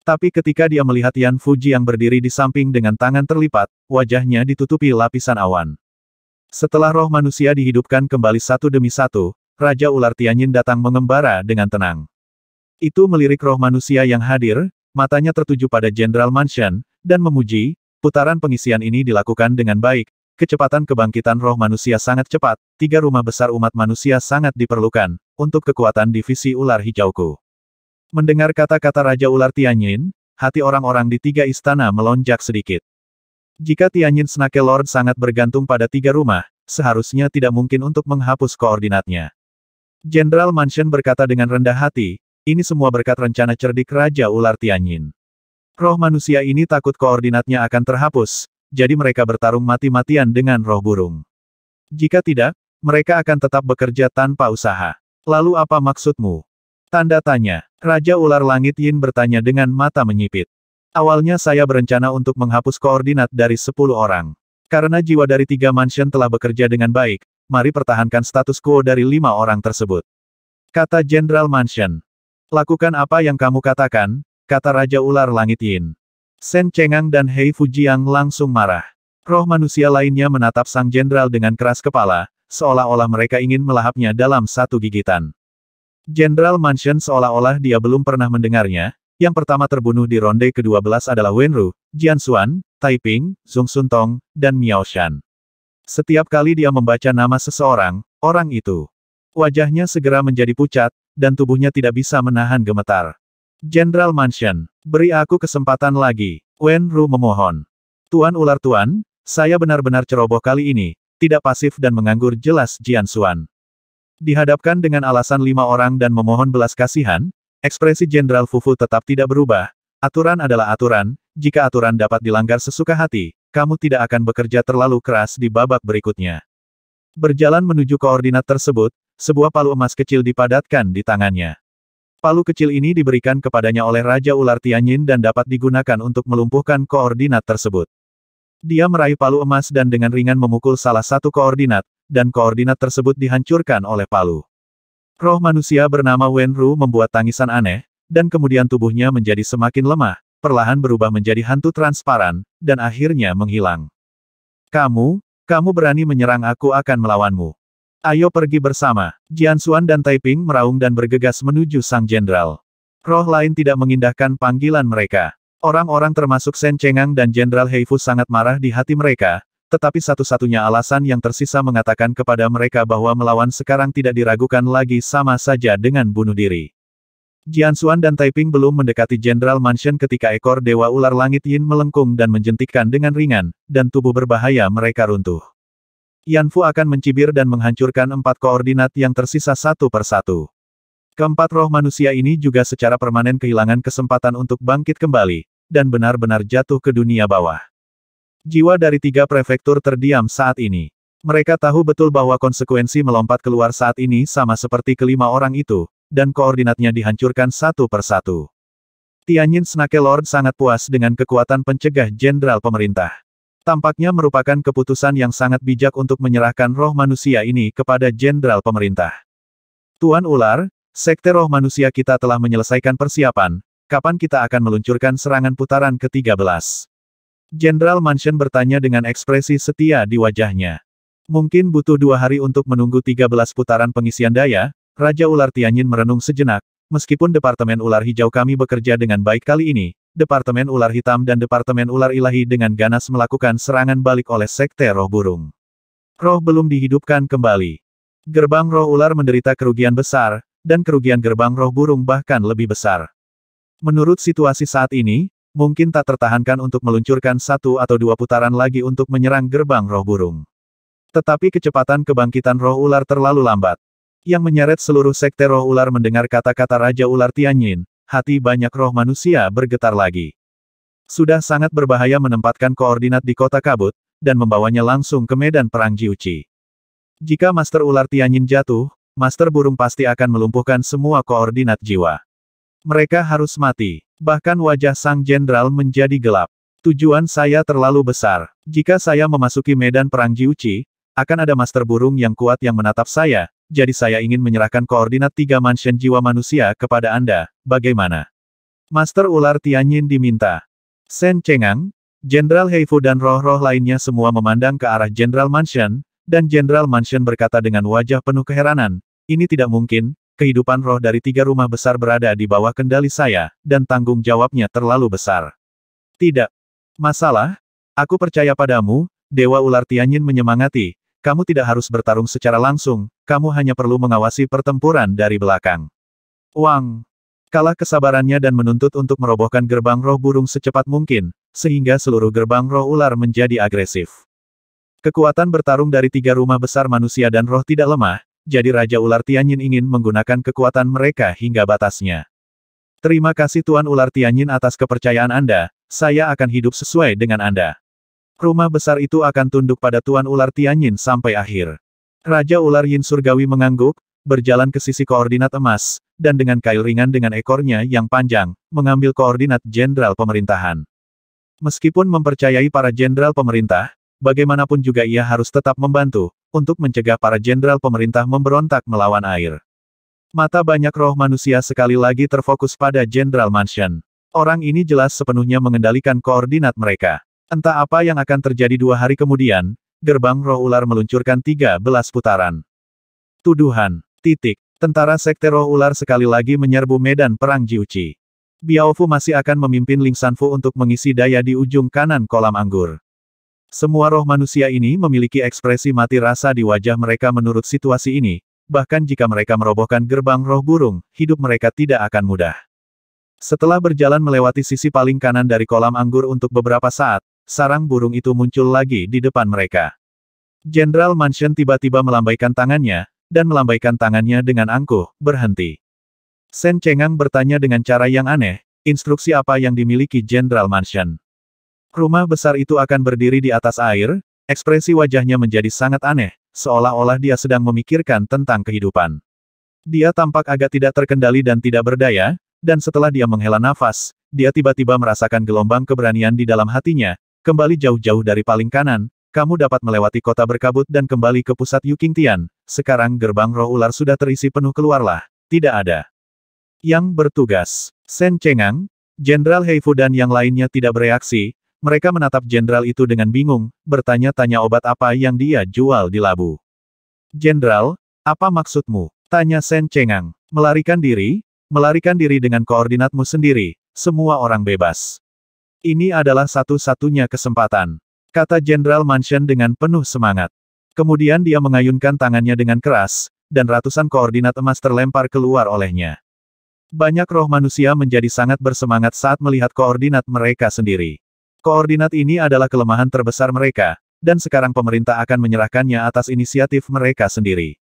Tapi ketika dia melihat Yan Fuji yang berdiri di samping dengan tangan terlipat, wajahnya ditutupi lapisan awan. Setelah roh manusia dihidupkan kembali satu demi satu, Raja Ular Tianyin datang mengembara dengan tenang. Itu melirik roh manusia yang hadir, matanya tertuju pada Jenderal Mansion, dan memuji, putaran pengisian ini dilakukan dengan baik. Kecepatan kebangkitan roh manusia sangat cepat, 3 rumah besar umat manusia sangat diperlukan, untuk kekuatan divisi ular hijauku. Mendengar kata-kata Raja Ular Tianyin, hati orang-orang di 3 istana melonjak sedikit. Jika Tianyin Snake Lord sangat bergantung pada 3 rumah, seharusnya tidak mungkin untuk menghapus koordinatnya. Jenderal Mansion berkata dengan rendah hati, ini semua berkat rencana cerdik Raja Ular Tianyin. Roh manusia ini takut koordinatnya akan terhapus, jadi mereka bertarung mati-matian dengan roh burung. Jika tidak, mereka akan tetap bekerja tanpa usaha. Lalu apa maksudmu? Tanda tanya. Raja Ular Langit Yin bertanya dengan mata menyipit. Awalnya saya berencana untuk menghapus koordinat dari 10 orang. Karena jiwa dari 3 mansion telah bekerja dengan baik, mari pertahankan status quo dari 5 orang tersebut. Kata Jenderal Mansion. Lakukan apa yang kamu katakan, kata Raja Ular Langit Yin. Shen Chengang dan Hei Fujiang langsung marah. Roh manusia lainnya menatap sang jenderal dengan keras kepala, seolah-olah mereka ingin melahapnya dalam satu gigitan. Jenderal Mansion seolah-olah dia belum pernah mendengarnya. Yang pertama terbunuh di ronde ke-12 adalah Wenru, Jian Xuan, Taiping, Zhong Suntong, dan Miao Shan. Setiap kali dia membaca nama seseorang, orang itu wajahnya segera menjadi pucat, dan tubuhnya tidak bisa menahan gemetar. Jenderal Mansion, beri aku kesempatan lagi, Wenru memohon. Tuan Ular Tuan, saya benar-benar ceroboh kali ini, tidak pasif dan menganggur jelas Jian Xuan. Dihadapkan dengan alasan 5 orang dan memohon belas kasihan, ekspresi Jenderal Fufu tetap tidak berubah. Aturan adalah aturan, jika aturan dapat dilanggar sesuka hati, kamu tidak akan bekerja terlalu keras di babak berikutnya. Berjalan menuju koordinat tersebut, sebuah palu emas kecil dipadatkan di tangannya. Palu kecil ini diberikan kepadanya oleh Raja Ular Tianyin dan dapat digunakan untuk melumpuhkan koordinat tersebut. Dia meraih palu emas dan dengan ringan memukul salah satu koordinat, dan koordinat tersebut dihancurkan oleh palu. Roh manusia bernama Wenru membuat tangisan aneh, dan kemudian tubuhnya menjadi semakin lemah, perlahan berubah menjadi hantu transparan, dan akhirnya menghilang. Kamu berani menyerang, aku akan melawanmu. Ayo pergi bersama. Jian Xuan dan Taiping meraung dan bergegas menuju sang jenderal. Roh lain tidak mengindahkan panggilan mereka. Orang-orang termasuk Shen Chengang dan Jenderal Heifu sangat marah di hati mereka, tetapi satu-satunya alasan yang tersisa mengatakan kepada mereka bahwa melawan sekarang tidak diragukan lagi, sama saja dengan bunuh diri. Jian Xuan dan Taiping belum mendekati Jenderal Mansion ketika ekor Dewa Ular Langit Yin melengkung dan menjentikkan dengan ringan, dan tubuh berbahaya mereka runtuh. Yanfu akan mencibir dan menghancurkan 4 koordinat yang tersisa satu persatu. Keempat roh manusia ini juga secara permanen kehilangan kesempatan untuk bangkit kembali, dan benar-benar jatuh ke dunia bawah. Jiwa dari 3 prefektur terdiam saat ini. Mereka tahu betul bahwa konsekuensi melompat keluar saat ini sama seperti kelima orang itu, dan koordinatnya dihancurkan satu persatu. Tianyin Snake Lord sangat puas dengan kekuatan pencegah jenderal pemerintah. Tampaknya merupakan keputusan yang sangat bijak untuk menyerahkan roh manusia ini kepada jenderal pemerintah. Tuan Ular, Sekte Roh Manusia kita telah menyelesaikan persiapan, kapan kita akan meluncurkan serangan putaran ke-13? Jenderal Mansion bertanya dengan ekspresi setia di wajahnya. Mungkin butuh 2 hari untuk menunggu 13 putaran pengisian daya. Raja Ular Tianyin merenung sejenak, meskipun Departemen Ular Hijau kami bekerja dengan baik kali ini, Departemen Ular Hitam dan Departemen Ular Ilahi dengan ganas melakukan serangan balik oleh Sekte Roh Burung. Roh belum dihidupkan kembali. Gerbang Roh Ular menderita kerugian besar, dan kerugian gerbang Roh Burung bahkan lebih besar. Menurut situasi saat ini, mungkin tak tertahankan untuk meluncurkan 1 atau 2 putaran lagi untuk menyerang gerbang Roh Burung. Tetapi kecepatan kebangkitan Roh Ular terlalu lambat. Yang menyeret seluruh Sekte Roh Ular mendengar kata-kata Raja Ular Tianyin. Hati banyak roh manusia bergetar lagi. Sudah sangat berbahaya menempatkan koordinat di kota kabut, dan membawanya langsung ke medan perang Jiuchi. Jika Master Ular Tianyin jatuh, Master Burung pasti akan melumpuhkan semua koordinat jiwa. Mereka harus mati. Bahkan wajah sang jenderal menjadi gelap. Tujuan saya terlalu besar. Jika saya memasuki medan perang Jiuchi, akan ada Master Burung yang kuat yang menatap saya. Jadi saya ingin menyerahkan koordinat 3 mansion jiwa manusia kepada Anda, bagaimana? Master Ular Tianyin diminta. Shen Chengang, Jenderal Heifu dan roh-roh lainnya semua memandang ke arah Jenderal Mansion, dan Jenderal Mansion berkata dengan wajah penuh keheranan, ini tidak mungkin, kehidupan roh dari 3 rumah besar berada di bawah kendali saya, dan tanggung jawabnya terlalu besar. Tidak masalah, aku percaya padamu, Dewa Ular Tianyin menyemangati. Kamu tidak harus bertarung secara langsung, kamu hanya perlu mengawasi pertempuran dari belakang. Wang kalah kesabarannya dan menuntut untuk merobohkan gerbang roh burung secepat mungkin, sehingga seluruh gerbang roh ular menjadi agresif. Kekuatan bertarung dari 3 rumah besar manusia dan roh tidak lemah, jadi Raja Ular Tianyin ingin menggunakan kekuatan mereka hingga batasnya. Terima kasih Tuan Ular Tianyin atas kepercayaan Anda, saya akan hidup sesuai dengan Anda. Rumah besar itu akan tunduk pada Tuan Ular Tianyin sampai akhir. Raja Ular Yin Surgawi mengangguk, berjalan ke sisi koordinat emas, dan dengan kail ringan dengan ekornya yang panjang, mengambil koordinat jenderal pemerintahan. Meskipun mempercayai para jenderal pemerintah, bagaimanapun juga ia harus tetap membantu, untuk mencegah para jenderal pemerintah memberontak melawan air. Mata banyak roh manusia sekali lagi terfokus pada Jenderal Mansion. Orang ini jelas sepenuhnya mengendalikan koordinat mereka. Entah apa yang akan terjadi 2 hari kemudian, gerbang roh ular meluncurkan 13 putaran. Tuduhan. Tentara Sekte Roh Ular sekali lagi menyerbu medan perang Jiuchi. Biaofu masih akan memimpin Ling Sanfu untuk mengisi daya di ujung kanan kolam anggur. Semua roh manusia ini memiliki ekspresi mati rasa di wajah mereka menurut situasi ini, bahkan jika mereka merobohkan gerbang roh burung, hidup mereka tidak akan mudah. Setelah berjalan melewati sisi paling kanan dari kolam anggur untuk beberapa saat, sarang burung itu muncul lagi di depan mereka. Jenderal Mansion tiba-tiba melambaikan tangannya, dan melambaikan tangannya dengan angkuh, berhenti. Sen Cengang bertanya dengan cara yang aneh, instruksi apa yang dimiliki Jenderal Mansion? Rumah besar itu akan berdiri di atas air, ekspresi wajahnya menjadi sangat aneh, seolah-olah dia sedang memikirkan tentang kehidupan. Dia tampak agak tidak terkendali dan tidak berdaya, dan setelah dia menghela nafas, dia tiba-tiba merasakan gelombang keberanian di dalam hatinya, kembali jauh-jauh dari paling kanan, kamu dapat melewati kota berkabut dan kembali ke pusat Yukingtian, sekarang gerbang roh ular sudah terisi penuh keluarlah, tidak ada yang bertugas. Sen Cengang, Jenderal Heifu dan yang lainnya tidak bereaksi, mereka menatap jenderal itu dengan bingung, bertanya-tanya obat apa yang dia jual di labu. Jenderal, apa maksudmu? Tanya Sen Cengang. Melarikan diri? Melarikan diri dengan koordinatmu sendiri, semua orang bebas. Ini adalah satu-satunya kesempatan, kata Jenderal Mansion dengan penuh semangat. Kemudian dia mengayunkan tangannya dengan keras, dan ratusan koordinat emas terlempar keluar olehnya. Banyak roh manusia menjadi sangat bersemangat saat melihat koordinat mereka sendiri. Koordinat ini adalah kelemahan terbesar mereka, dan sekarang pemerintah akan menyerahkannya atas inisiatif mereka sendiri.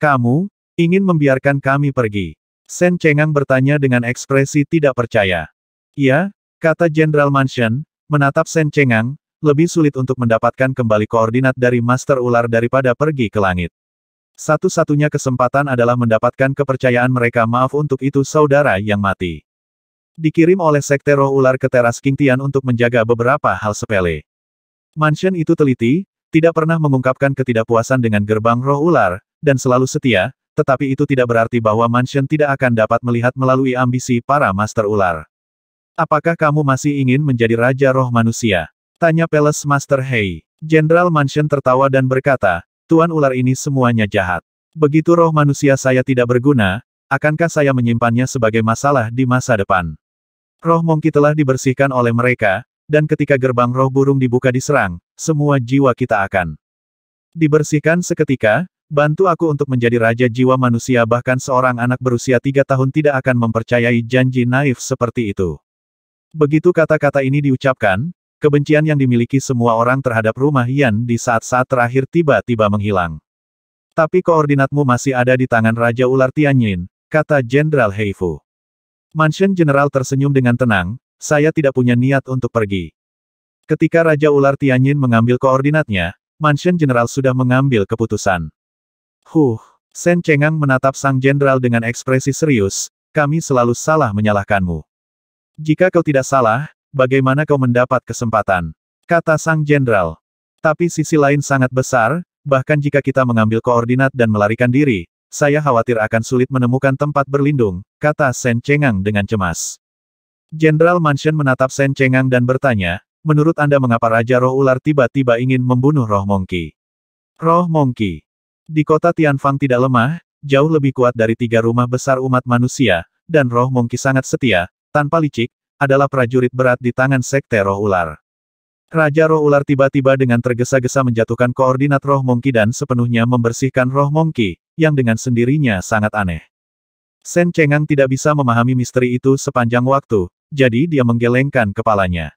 Kamu ingin membiarkan kami pergi? Sen Cengang bertanya dengan ekspresi tidak percaya. Ya, kata Jenderal Mansion, menatap Sen Cengang, lebih sulit untuk mendapatkan kembali koordinat dari Master Ular daripada pergi ke langit. Satu-satunya kesempatan adalah mendapatkan kepercayaan mereka. Maaf untuk itu saudara yang mati. Dikirim oleh Sekte Roh Ular ke teras Qingtian untuk menjaga beberapa hal sepele. Mansion itu teliti, tidak pernah mengungkapkan ketidakpuasan dengan gerbang roh ular, dan selalu setia, tetapi itu tidak berarti bahwa Mansion tidak akan dapat melihat melalui ambisi para Master Ular. Apakah kamu masih ingin menjadi Raja Roh Manusia? Tanya Palace Master Hei. Jenderal Mansion tertawa dan berkata, Tuan Ular ini semuanya jahat. Begitu roh manusia saya tidak berguna, akankah saya menyimpannya sebagai masalah di masa depan? Roh Monkey telah dibersihkan oleh mereka, dan ketika gerbang roh burung dibuka diserang, semua jiwa kita akan dibersihkan seketika. Bantu aku untuk menjadi Raja Jiwa Manusia. Bahkan seorang anak berusia 3 tahun tidak akan mempercayai janji naif seperti itu. Begitu kata-kata ini diucapkan, kebencian yang dimiliki semua orang terhadap rumah Yan di saat-saat terakhir tiba-tiba menghilang. Tapi koordinatmu masih ada di tangan Raja Ular Tianyin, kata Jenderal Heifu. Mansion General tersenyum dengan tenang, saya tidak punya niat untuk pergi. Ketika Raja Ular Tianyin mengambil koordinatnya, Mansion General sudah mengambil keputusan. Sen Cengang menatap sang jenderal dengan ekspresi serius, kami selalu salah menyalahkanmu. Jika kau tidak salah, bagaimana kau mendapat kesempatan? Kata sang jenderal. Tapi sisi lain sangat besar, bahkan jika kita mengambil koordinat dan melarikan diri, saya khawatir akan sulit menemukan tempat berlindung, kata Sen Cengang dengan cemas. Jenderal Mansion menatap Sen Cengang dan bertanya, menurut Anda mengapa Raja Roh Ular tiba-tiba ingin membunuh Roh Monkey? Roh Monkey di kota Tianfang tidak lemah, jauh lebih kuat dari 3 rumah besar umat manusia, dan Roh Monkey sangat setia, tanpa licik, adalah prajurit berat di tangan Sekte Roh Ular. Raja Roh Ular tiba-tiba dengan tergesa-gesa menjatuhkan koordinat Roh Monkey dan sepenuhnya membersihkan Roh Monkey, yang dengan sendirinya sangat aneh. Sen Cengang tidak bisa memahami misteri itu sepanjang waktu, jadi dia menggelengkan kepalanya.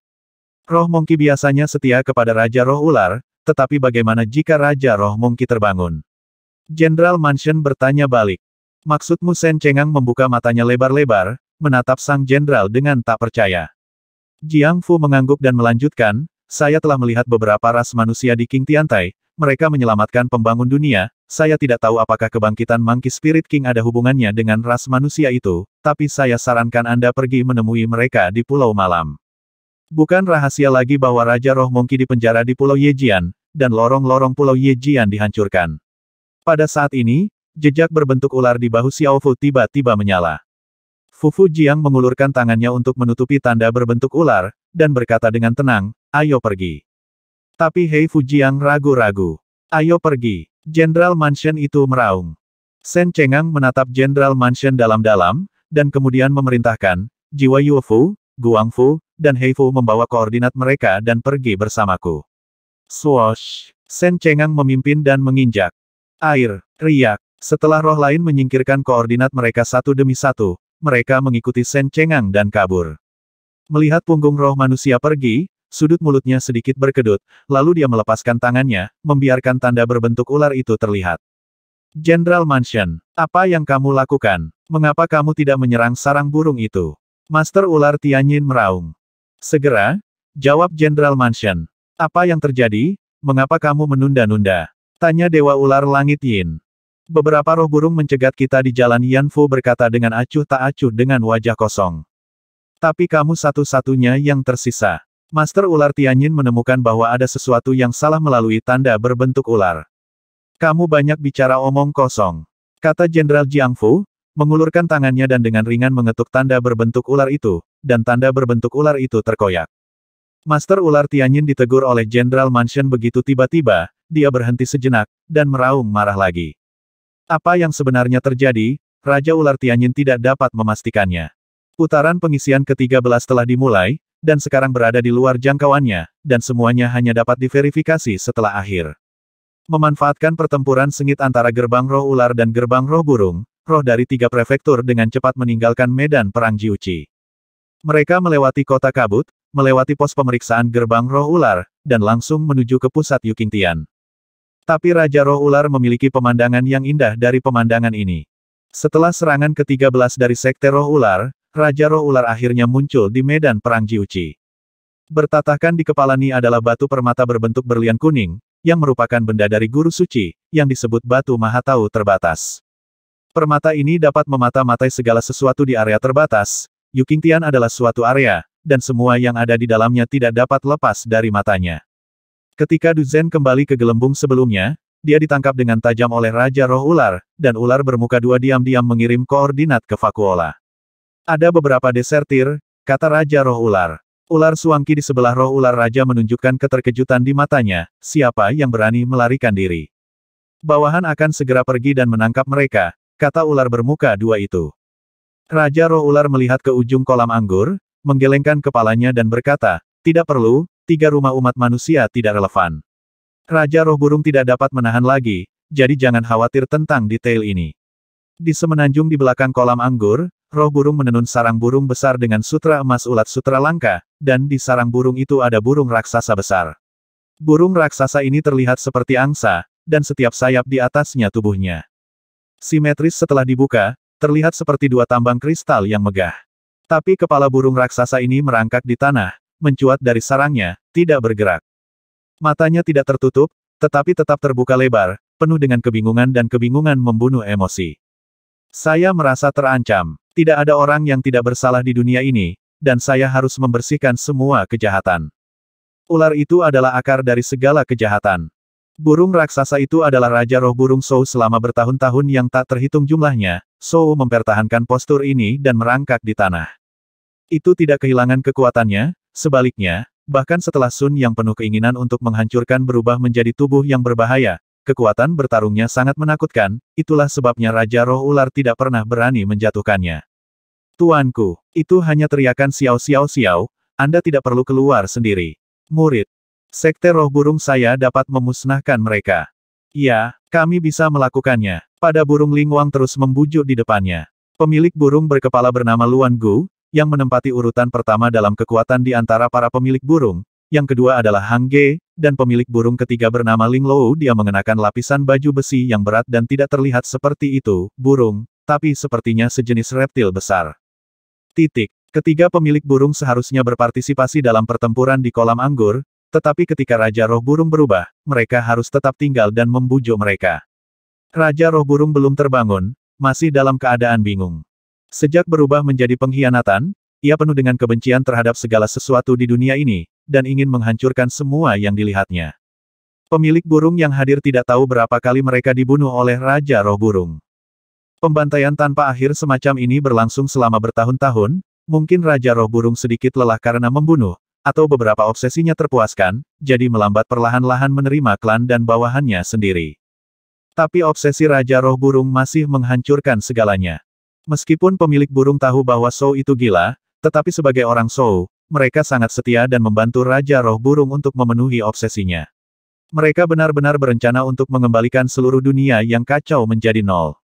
Roh Monkey biasanya setia kepada Raja Roh Ular, tetapi bagaimana jika Raja Roh Monkey terbangun? Jenderal Mansion bertanya balik. Maksudmu? Sen Cengang membuka matanya lebar-lebar, menatap sang jenderal dengan tak percaya. Jiang Fu mengangguk dan melanjutkan, saya telah melihat beberapa ras manusia di Qingtiantai, mereka menyelamatkan pembangun dunia, saya tidak tahu apakah kebangkitan Monkey Spirit King ada hubungannya dengan ras manusia itu, tapi saya sarankan Anda pergi menemui mereka di Pulau Malam. Bukan rahasia lagi bahwa Raja Roh Monkey dipenjara di Pulau Yejian, dan lorong-lorong Pulau Yejian dihancurkan. Pada saat ini, jejak berbentuk ular di bahu Xiao Fu tiba-tiba menyala. Fu Jiang mengulurkan tangannya untuk menutupi tanda berbentuk ular, dan berkata dengan tenang, ayo pergi. Tapi Hei Fu Jiang ragu-ragu. Ayo pergi. Jenderal Mansion itu meraung. Shen Chengang menatap Jenderal Mansion dalam-dalam, dan kemudian memerintahkan, jiwa Yuefu, Guangfu, dan Hei Fu membawa koordinat mereka dan pergi bersamaku. Swoosh! Shen Chengang memimpin dan menginjak. Air, riak. Setelah roh lain menyingkirkan koordinat mereka satu demi satu, mereka mengikuti Shen Chengang dan kabur. Melihat punggung roh manusia pergi, sudut mulutnya sedikit berkedut, lalu dia melepaskan tangannya, membiarkan tanda berbentuk ular itu terlihat. Jenderal Mansion, apa yang kamu lakukan? Mengapa kamu tidak menyerang sarang burung itu? Master Ular Tianyin meraung. Segera, jawab Jenderal Mansion. Apa yang terjadi? Mengapa kamu menunda-nunda? Tanya Dewa Ular Langit Yin. Beberapa roh burung mencegat kita di jalan. Yan Fu berkata dengan acuh tak acuh dengan wajah kosong. Tapi kamu satu-satunya yang tersisa. Master Ular Tianyin menemukan bahwa ada sesuatu yang salah melalui tanda berbentuk ular. Kamu banyak bicara omong kosong. Kata Jenderal Jiang Fu, mengulurkan tangannya dan dengan ringan mengetuk tanda berbentuk ular itu, dan tanda berbentuk ular itu terkoyak. Master Ular Tianyin ditegur oleh Jenderal Mansion begitu tiba-tiba, dia berhenti sejenak, dan meraung marah lagi. Apa yang sebenarnya terjadi, Raja Ular Tianyin tidak dapat memastikannya. Putaran pengisian ke-13 telah dimulai, dan sekarang berada di luar jangkauannya, dan semuanya hanya dapat diverifikasi setelah akhir. Memanfaatkan pertempuran sengit antara gerbang roh ular dan gerbang roh burung, roh dari 3 prefektur dengan cepat meninggalkan medan perang Jiuqi. Mereka melewati kota kabut, melewati pos pemeriksaan gerbang roh ular, dan langsung menuju ke pusat Yukingtian. Tapi Raja Roh Ular memiliki pemandangan yang indah dari pemandangan ini. Setelah serangan ke-13 dari Sekte Roh Ular, Raja Roh Ular akhirnya muncul di medan perang Jiuqi. Bertatahkan di kepala Ni adalah batu permata berbentuk berlian kuning, yang merupakan benda dari Guru Suci, yang disebut batu Mahatau terbatas. Permata ini dapat memata-matai segala sesuatu di area terbatas. Yukingtian adalah suatu area, dan semua yang ada di dalamnya tidak dapat lepas dari matanya. Ketika Du Zhen kembali ke gelembung sebelumnya, dia ditangkap dengan tajam oleh Raja Roh Ular, dan ular bermuka dua diam-diam mengirim koordinat ke Vakuola. Ada beberapa desertir, kata Raja Roh Ular. Ular Suangki di sebelah Roh Ular Raja menunjukkan keterkejutan di matanya, siapa yang berani melarikan diri. Bawahan akan segera pergi dan menangkap mereka, kata ular bermuka dua itu. Raja Roh Ular melihat ke ujung kolam anggur, menggelengkan kepalanya dan berkata, tidak perlu. 3 rumah umat manusia tidak relevan. Raja Roh Burung tidak dapat menahan lagi, jadi jangan khawatir tentang detail ini. Di semenanjung di belakang kolam anggur, Roh Burung menenun sarang burung besar dengan sutra emas ulat sutra langka, dan di sarang burung itu ada burung raksasa besar. Burung raksasa ini terlihat seperti angsa, dan setiap sayap di atasnya tubuhnya. Simetris setelah dibuka, terlihat seperti 2 tambang kristal yang megah. Tapi kepala burung raksasa ini merangkak di tanah, mencuat dari sarangnya, tidak bergerak. Matanya tidak tertutup, tetapi tetap terbuka lebar, penuh dengan kebingungan dan kebingungan membunuh emosi. Saya merasa terancam. Tidak ada orang yang tidak bersalah di dunia ini, dan saya harus membersihkan semua kejahatan. Ular itu adalah akar dari segala kejahatan. Burung raksasa itu adalah Raja Roh Burung Shou selama bertahun-tahun yang tak terhitung jumlahnya. Shou mempertahankan postur ini dan merangkak di tanah. Itu tidak kehilangan kekuatannya. Sebaliknya, bahkan setelah Sun yang penuh keinginan untuk menghancurkan berubah menjadi tubuh yang berbahaya, kekuatan bertarungnya sangat menakutkan, itulah sebabnya Raja Roh Ular tidak pernah berani menjatuhkannya. Tuanku, itu hanya teriakan xiao-xiao-xiao, Anda tidak perlu keluar sendiri. Murid, Sekte Roh Burung saya dapat memusnahkan mereka. Ya, kami bisa melakukannya. Pada burung Lingwang terus membujuk di depannya. Pemilik burung berkepala bernama Luan Gu, yang menempati urutan pertama dalam kekuatan di antara para pemilik burung, yang kedua adalah Hang Ge, dan pemilik burung ketiga bernama Ling Lou. Dia mengenakan lapisan baju besi yang berat dan tidak terlihat seperti itu, burung, tapi sepertinya sejenis reptil besar. Ketiga pemilik burung seharusnya berpartisipasi dalam pertempuran di kolam anggur, tetapi ketika Raja Roh Burung berubah, mereka harus tetap tinggal dan membujuk mereka. Raja Roh Burung belum terbangun, masih dalam keadaan bingung. Sejak berubah menjadi pengkhianatan, ia penuh dengan kebencian terhadap segala sesuatu di dunia ini, dan ingin menghancurkan semua yang dilihatnya. Pemilik burung yang hadir tidak tahu berapa kali mereka dibunuh oleh Raja Roh Burung. Pembantaian tanpa akhir semacam ini berlangsung selama bertahun-tahun, mungkin Raja Roh Burung sedikit lelah karena membunuh, atau beberapa obsesinya terpuaskan, jadi melambat perlahan-lahan menerima klan dan bawahannya sendiri. Tapi obsesi Raja Roh Burung masih menghancurkan segalanya. Meskipun pemilik burung tahu bahwa Shou itu gila, tetapi sebagai orang Shou, mereka sangat setia dan membantu Raja Roh Burung untuk memenuhi obsesinya. Mereka benar-benar berencana untuk mengembalikan seluruh dunia yang kacau menjadi nol.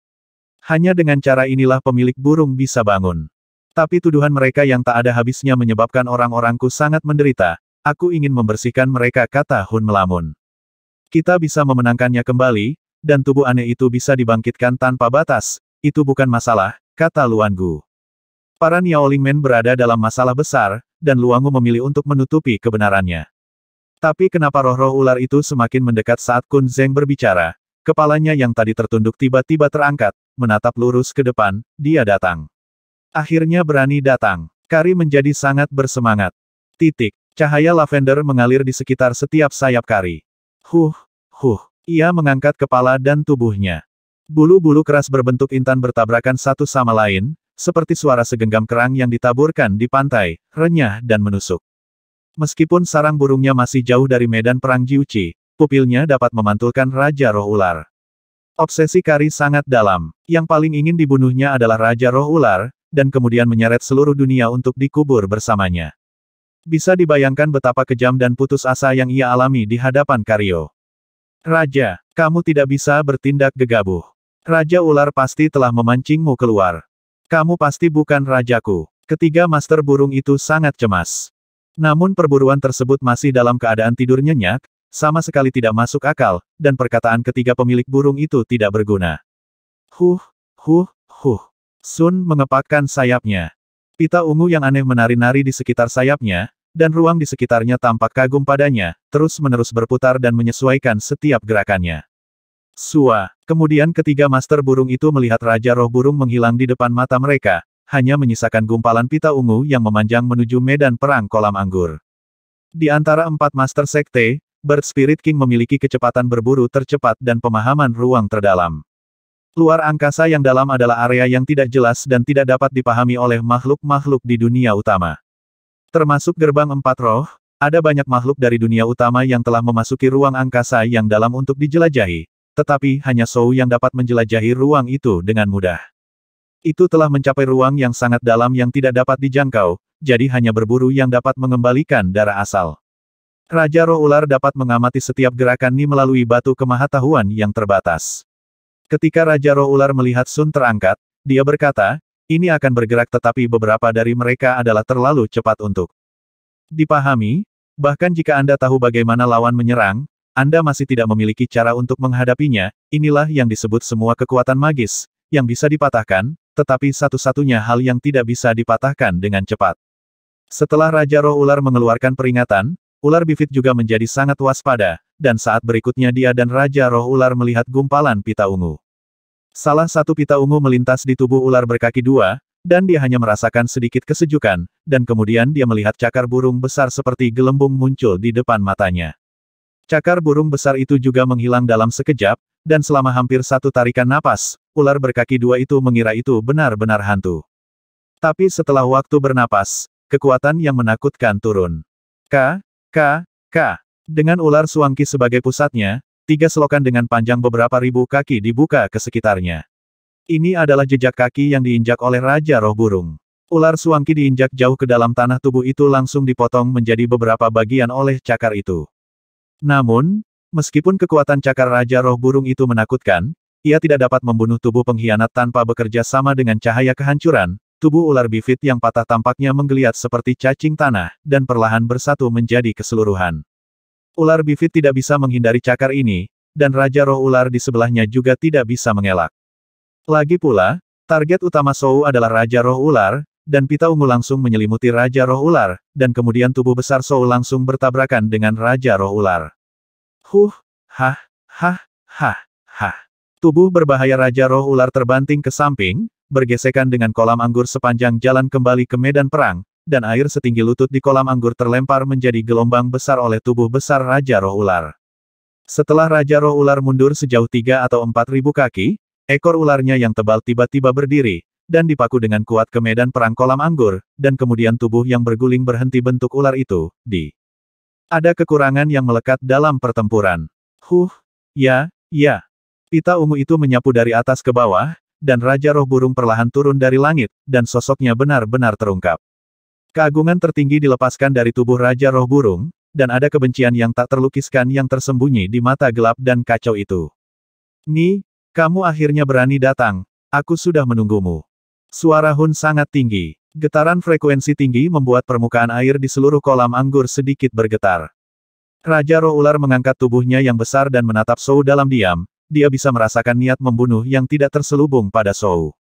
Hanya dengan cara inilah pemilik burung bisa bangun. Tapi tuduhan mereka yang tak ada habisnya menyebabkan orang-orangku sangat menderita. Aku ingin membersihkan mereka, kata Hun melamun. Kita bisa memenangkannya kembali, dan tubuh aneh itu bisa dibangkitkan tanpa batas. Itu bukan masalah, kata Luan Gu. Para Niaoling Men berada dalam masalah besar, dan Luang Gu memilih untuk menutupi kebenarannya. Tapi kenapa roh-roh ular itu semakin mendekat saat Kun Zeng berbicara? Kepalanya yang tadi tertunduk tiba-tiba terangkat, menatap lurus ke depan, dia datang. Akhirnya berani datang. Kari menjadi sangat bersemangat. Cahaya lavender mengalir di sekitar setiap sayap Kari. Ia mengangkat kepala dan tubuhnya. Bulu-bulu keras berbentuk intan bertabrakan satu sama lain, seperti suara segenggam kerang yang ditaburkan di pantai, renyah dan menusuk. Meskipun sarang burungnya masih jauh dari medan perang Jiuqi, pupilnya dapat memantulkan Raja Roh Ular. Obsesi Kari sangat dalam. Yang paling ingin dibunuhnya adalah Raja Roh Ular, dan kemudian menyeret seluruh dunia untuk dikubur bersamanya. Bisa dibayangkan betapa kejam dan putus asa yang ia alami di hadapan Karyo. Raja, kamu tidak bisa bertindak gegabah. Raja Ular pasti telah memancingmu keluar. Kamu pasti bukan rajaku. Ketiga master burung itu sangat cemas. Namun perburuan tersebut masih dalam keadaan tidur nyenyak, sama sekali tidak masuk akal, dan perkataan ketiga pemilik burung itu tidak berguna. Sun mengepakkan sayapnya. Pita ungu yang aneh menari-nari di sekitar sayapnya, dan ruang di sekitarnya tampak kagum padanya, terus-menerus berputar dan menyesuaikan setiap gerakannya. Kemudian ketiga master burung itu melihat Raja Roh Burung menghilang di depan mata mereka, hanya menyisakan gumpalan pita ungu yang memanjang menuju medan perang kolam anggur. Di antara empat master sekte, Bird Spirit King memiliki kecepatan berburu tercepat dan pemahaman ruang terdalam. Luar angkasa yang dalam adalah area yang tidak jelas dan tidak dapat dipahami oleh makhluk-makhluk di dunia utama. Termasuk gerbang empat roh, ada banyak makhluk dari dunia utama yang telah memasuki ruang angkasa yang dalam untuk dijelajahi, tetapi hanya Shou yang dapat menjelajahi ruang itu dengan mudah. Itu telah mencapai ruang yang sangat dalam yang tidak dapat dijangkau, jadi hanya berburu yang dapat mengembalikan darah asal. Raja Roh Ular dapat mengamati setiap gerakan Ni melalui batu kemahatauan yang terbatas. Ketika Raja Roh Ular melihat Sun terangkat, dia berkata, ini akan bergerak tetapi beberapa dari mereka adalah terlalu cepat untuk dipahami, bahkan jika Anda tahu bagaimana lawan menyerang, Anda masih tidak memiliki cara untuk menghadapinya, inilah yang disebut semua kekuatan magis, yang bisa dipatahkan, tetapi satu-satunya hal yang tidak bisa dipatahkan dengan cepat. Setelah Raja Roh Ular mengeluarkan peringatan, Ular bifit juga menjadi sangat waspada, dan saat berikutnya dia dan Raja Roh Ular melihat gumpalan pita ungu. Salah satu pita ungu melintas di tubuh ular berkaki dua, dan dia hanya merasakan sedikit kesejukan, dan kemudian dia melihat cakar burung besar seperti gelembung muncul di depan matanya. Cakar burung besar itu juga menghilang dalam sekejap, dan selama hampir satu tarikan napas, ular berkaki dua itu mengira itu benar-benar hantu. Tapi setelah waktu bernapas, kekuatan yang menakutkan turun. Dengan ular Suangki sebagai pusatnya, 3 selokan dengan panjang beberapa ribu kaki dibuka ke sekitarnya. Ini adalah jejak kaki yang diinjak oleh Raja Roh Burung. Ular Suangki diinjak jauh ke dalam tanah tubuh itu langsung dipotong menjadi beberapa bagian oleh cakar itu. Namun, meskipun kekuatan cakar Raja Roh Burung itu menakutkan, ia tidak dapat membunuh tubuh pengkhianat tanpa bekerja sama dengan cahaya kehancuran. Tubuh ular bifit yang patah tampaknya menggeliat seperti cacing tanah, dan perlahan bersatu menjadi keseluruhan. Ular bifit tidak bisa menghindari cakar ini, dan Raja Roh Ular di sebelahnya juga tidak bisa mengelak. Lagi pula, target utama Shou adalah Raja Roh Ular, dan pita ungu langsung menyelimuti Raja Roh Ular, dan kemudian tubuh besar Shou langsung bertabrakan dengan Raja Roh Ular. Tubuh berbahaya Raja Roh Ular terbanting ke samping, bergesekan dengan kolam anggur sepanjang jalan kembali ke medan perang, dan air setinggi lutut di kolam anggur terlempar menjadi gelombang besar oleh tubuh besar Raja Roh Ular. Setelah Raja Roh Ular mundur sejauh 3 atau 4 ribu kaki, ekor ularnya yang tebal tiba-tiba berdiri, dan dipaku dengan kuat ke medan perang kolam anggur, dan kemudian tubuh yang berguling berhenti. Bentuk ular itu, ada kekurangan yang melekat dalam pertempuran. Ya. Pita ungu itu menyapu dari atas ke bawah, dan Raja Roh Burung perlahan turun dari langit, dan sosoknya benar-benar terungkap. Keagungan tertinggi dilepaskan dari tubuh Raja Roh Burung, dan ada kebencian yang tak terlukiskan yang tersembunyi di mata gelap dan kacau itu. Kamu akhirnya berani datang. Aku sudah menunggumu. Suara Hun sangat tinggi. Getaran frekuensi tinggi membuat permukaan air di seluruh kolam anggur sedikit bergetar. Raja Roh Ular mengangkat tubuhnya yang besar dan menatap Zhou dalam diam. Dia bisa merasakan niat membunuh yang tidak terselubung pada Zhou.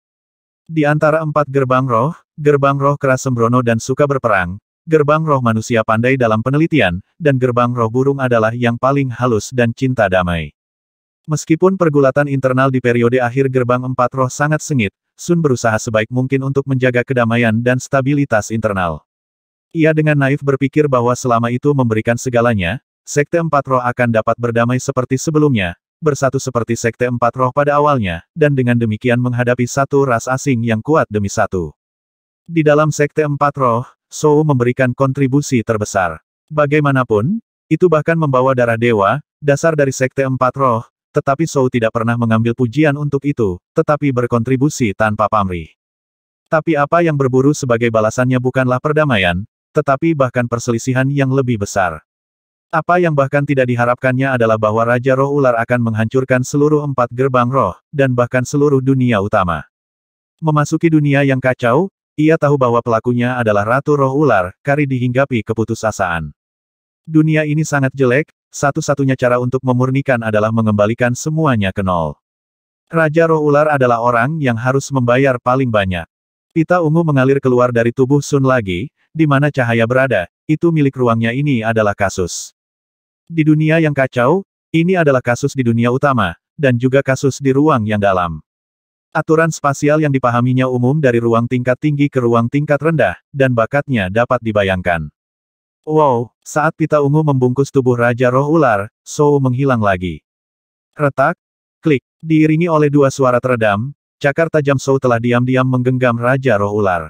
Di antara 4 gerbang roh keras sembrono dan suka berperang, gerbang roh manusia pandai dalam penelitian, dan gerbang roh burung adalah yang paling halus dan cinta damai. Meskipun pergulatan internal di periode akhir gerbang 4 roh sangat sengit, Sun berusaha sebaik mungkin untuk menjaga kedamaian dan stabilitas internal. Ia dengan naif berpikir bahwa selama itu memberikan segalanya, Sekte 4 Roh akan dapat berdamai seperti sebelumnya, bersatu seperti Sekte 4 Roh pada awalnya, dan dengan demikian menghadapi satu ras asing yang kuat demi satu. Di dalam Sekte 4 Roh, Zhou memberikan kontribusi terbesar. Bagaimanapun, itu bahkan membawa darah dewa, dasar dari Sekte 4 Roh, tetapi Zhou tidak pernah mengambil pujian untuk itu, tetapi berkontribusi tanpa pamrih. Tapi apa yang berburu sebagai balasannya bukanlah perdamaian, tetapi bahkan perselisihan yang lebih besar. Apa yang bahkan tidak diharapkannya adalah bahwa Raja Roh Ular akan menghancurkan seluruh 4 gerbang roh, dan bahkan seluruh dunia utama. Memasuki dunia yang kacau, ia tahu bahwa pelakunya adalah Ratu Roh Ular, Kari dihinggapi keputusasaan. Dunia ini sangat jelek, satu-satunya cara untuk memurnikan adalah mengembalikan semuanya ke nol. Raja Roh Ular adalah orang yang harus membayar paling banyak. Pita ungu mengalir keluar dari tubuh Sun lagi, di mana cahaya berada, itu milik ruangnya. Ini adalah kasus. Di dunia yang kacau, ini adalah kasus di dunia utama, dan juga kasus di ruang yang dalam. Aturan spasial yang dipahaminya umum dari ruang tingkat tinggi ke ruang tingkat rendah, dan bakatnya dapat dibayangkan. Wow, saat pita ungu membungkus tubuh Raja Roh Ular, Zhou menghilang lagi. Retak, klik, diiringi oleh 2 suara teredam, cakar tajam Zhou telah diam-diam menggenggam Raja Roh Ular.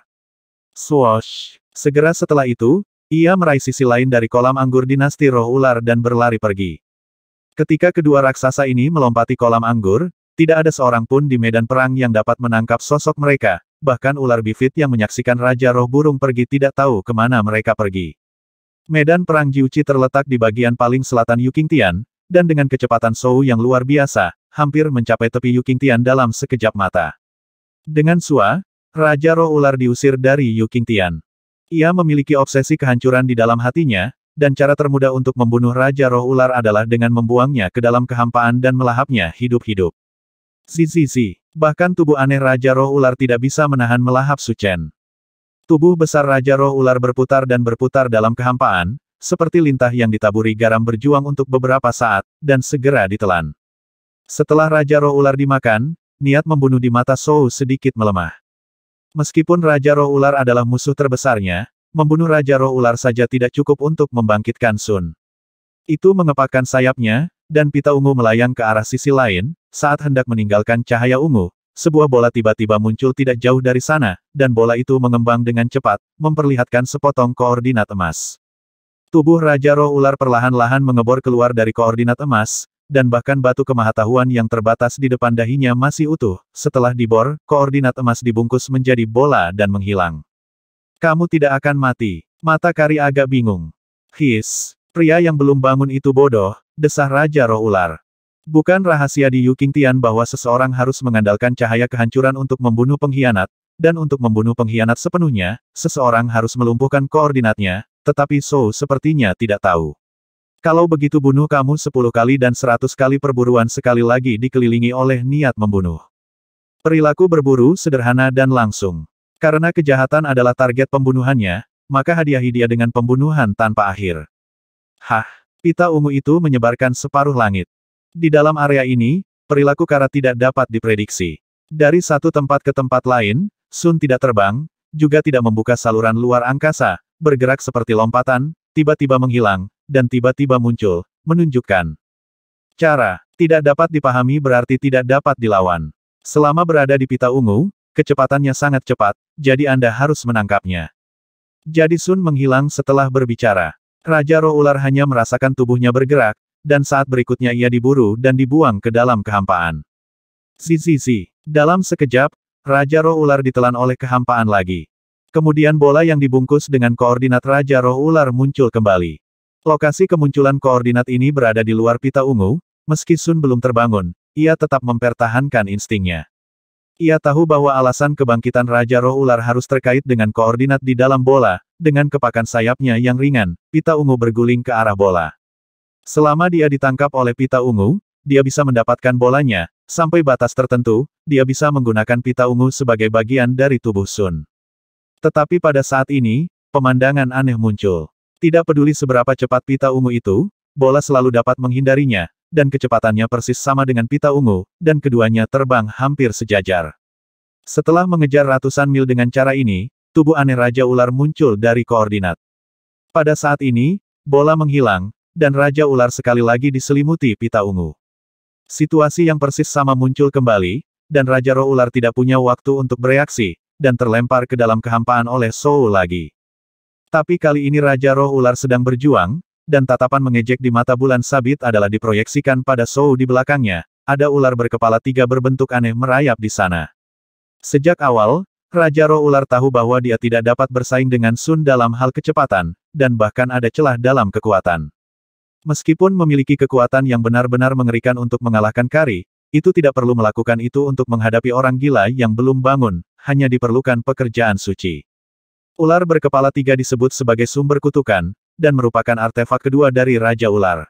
Swoosh! Segera setelah itu, ia meraih sisi lain dari kolam anggur dinasti Roh Ular dan berlari pergi. Ketika kedua raksasa ini melompati kolam anggur, tidak ada seorang pun di medan perang yang dapat menangkap sosok mereka, bahkan ular bifit yang menyaksikan Raja Roh Burung pergi tidak tahu kemana mereka pergi. Medan perang Jiuqi terletak di bagian paling selatan Yukingtian, dan dengan kecepatan Zhou yang luar biasa, hampir mencapai tepi Yukingtian dalam sekejap mata. Dengan Sua, Raja Roh Ular diusir dari Yukingtian. Ia memiliki obsesi kehancuran di dalam hatinya, dan cara termudah untuk membunuh Raja Roh Ular adalah dengan membuangnya ke dalam kehampaan dan melahapnya hidup-hidup. Zizizi. Bahkan tubuh aneh Raja Roh Ular tidak bisa menahan melahap Su Chen. Tubuh besar Raja Roh Ular berputar dan berputar dalam kehampaan, seperti lintah yang ditaburi garam berjuang untuk beberapa saat, dan segera ditelan. Setelah Raja Roh Ular dimakan, niat membunuh di mata Zhou sedikit melemah. Meskipun Raja Roh Ular adalah musuh terbesarnya, membunuh Raja Roh Ular saja tidak cukup untuk membangkitkan Sun. Itu mengepakkan sayapnya, dan pita ungu melayang ke arah sisi lain. Saat hendak meninggalkan cahaya ungu, sebuah bola tiba-tiba muncul tidak jauh dari sana, dan bola itu mengembang dengan cepat, memperlihatkan sepotong koordinat emas. Tubuh Raja Roh Ular perlahan-lahan mengebor keluar dari koordinat emas, dan bahkan batu kemahatauan yang terbatas di depan dahinya masih utuh. Setelah dibor, koordinat emas dibungkus menjadi bola dan menghilang. Kamu tidak akan mati. Mata Kari agak bingung. Pria yang belum bangun itu bodoh, desah Raja Roh Ular. Bukan rahasia di Yukingtian bahwa seseorang harus mengandalkan cahaya kehancuran untuk membunuh pengkhianat, dan untuk membunuh pengkhianat sepenuhnya, seseorang harus melumpuhkan koordinatnya, tetapi Zhou sepertinya tidak tahu. Kalau begitu bunuh kamu 10 kali dan 100 kali perburuan sekali lagi dikelilingi oleh niat membunuh. Perilaku berburu sederhana dan langsung. Karena kejahatan adalah target pembunuhannya, maka hadiahi dia dengan pembunuhan tanpa akhir. Pita ungu itu menyebarkan separuh langit. Di dalam area ini, perilaku Kara tidak dapat diprediksi. Dari satu tempat ke tempat lain, Sun tidak terbang, juga tidak membuka saluran luar angkasa, bergerak seperti lompatan, tiba-tiba menghilang, dan tiba-tiba muncul, menunjukkan cara tidak dapat dipahami berarti tidak dapat dilawan. Selama berada di pita ungu, kecepatannya sangat cepat, jadi Anda harus menangkapnya. Jadi Sun menghilang setelah berbicara. Raja Roh Ular hanya merasakan tubuhnya bergerak, dan saat berikutnya ia diburu dan dibuang ke dalam kehampaan. Zizizi. Dalam sekejap, Raja Roh Ular ditelan oleh kehampaan lagi. Kemudian bola yang dibungkus dengan koordinat Raja Roh Ular muncul kembali. Lokasi kemunculan koordinat ini berada di luar pita ungu, meski Sun belum terbangun, ia tetap mempertahankan instingnya. Ia tahu bahwa alasan kebangkitan Raja Roh Ular harus terkait dengan koordinat di dalam bola, dengan kepakan sayapnya yang ringan, pita ungu berguling ke arah bola. Selama dia ditangkap oleh pita ungu, dia bisa mendapatkan bolanya, sampai batas tertentu, dia bisa menggunakan pita ungu sebagai bagian dari tubuh Sun. Tetapi pada saat ini, pemandangan aneh muncul. Tidak peduli seberapa cepat pita ungu itu, bola selalu dapat menghindarinya, dan kecepatannya persis sama dengan pita ungu, dan keduanya terbang hampir sejajar. Setelah mengejar ratusan mil dengan cara ini, tubuh aneh Raja Ular muncul dari koordinat. Pada saat ini, bola menghilang, dan Raja Ular sekali lagi diselimuti pita ungu. Situasi yang persis sama muncul kembali, dan Raja Roh Ular tidak punya waktu untuk bereaksi, dan terlempar ke dalam kehampaan oleh Shou lagi. Tapi kali ini Raja Roh Ular sedang berjuang, dan tatapan mengejek di mata bulan sabit adalah diproyeksikan pada Shou di belakangnya, ada ular berkepala 3 berbentuk aneh merayap di sana. Sejak awal, Raja Roh Ular tahu bahwa dia tidak dapat bersaing dengan Sun dalam hal kecepatan, dan bahkan ada celah dalam kekuatan. Meskipun memiliki kekuatan yang benar-benar mengerikan untuk mengalahkan Kari, itu tidak perlu melakukan itu untuk menghadapi orang gila yang belum bangun, hanya diperlukan pekerjaan suci. Ular berkepala 3 disebut sebagai sumber kutukan, dan merupakan artefak kedua dari Raja Ular.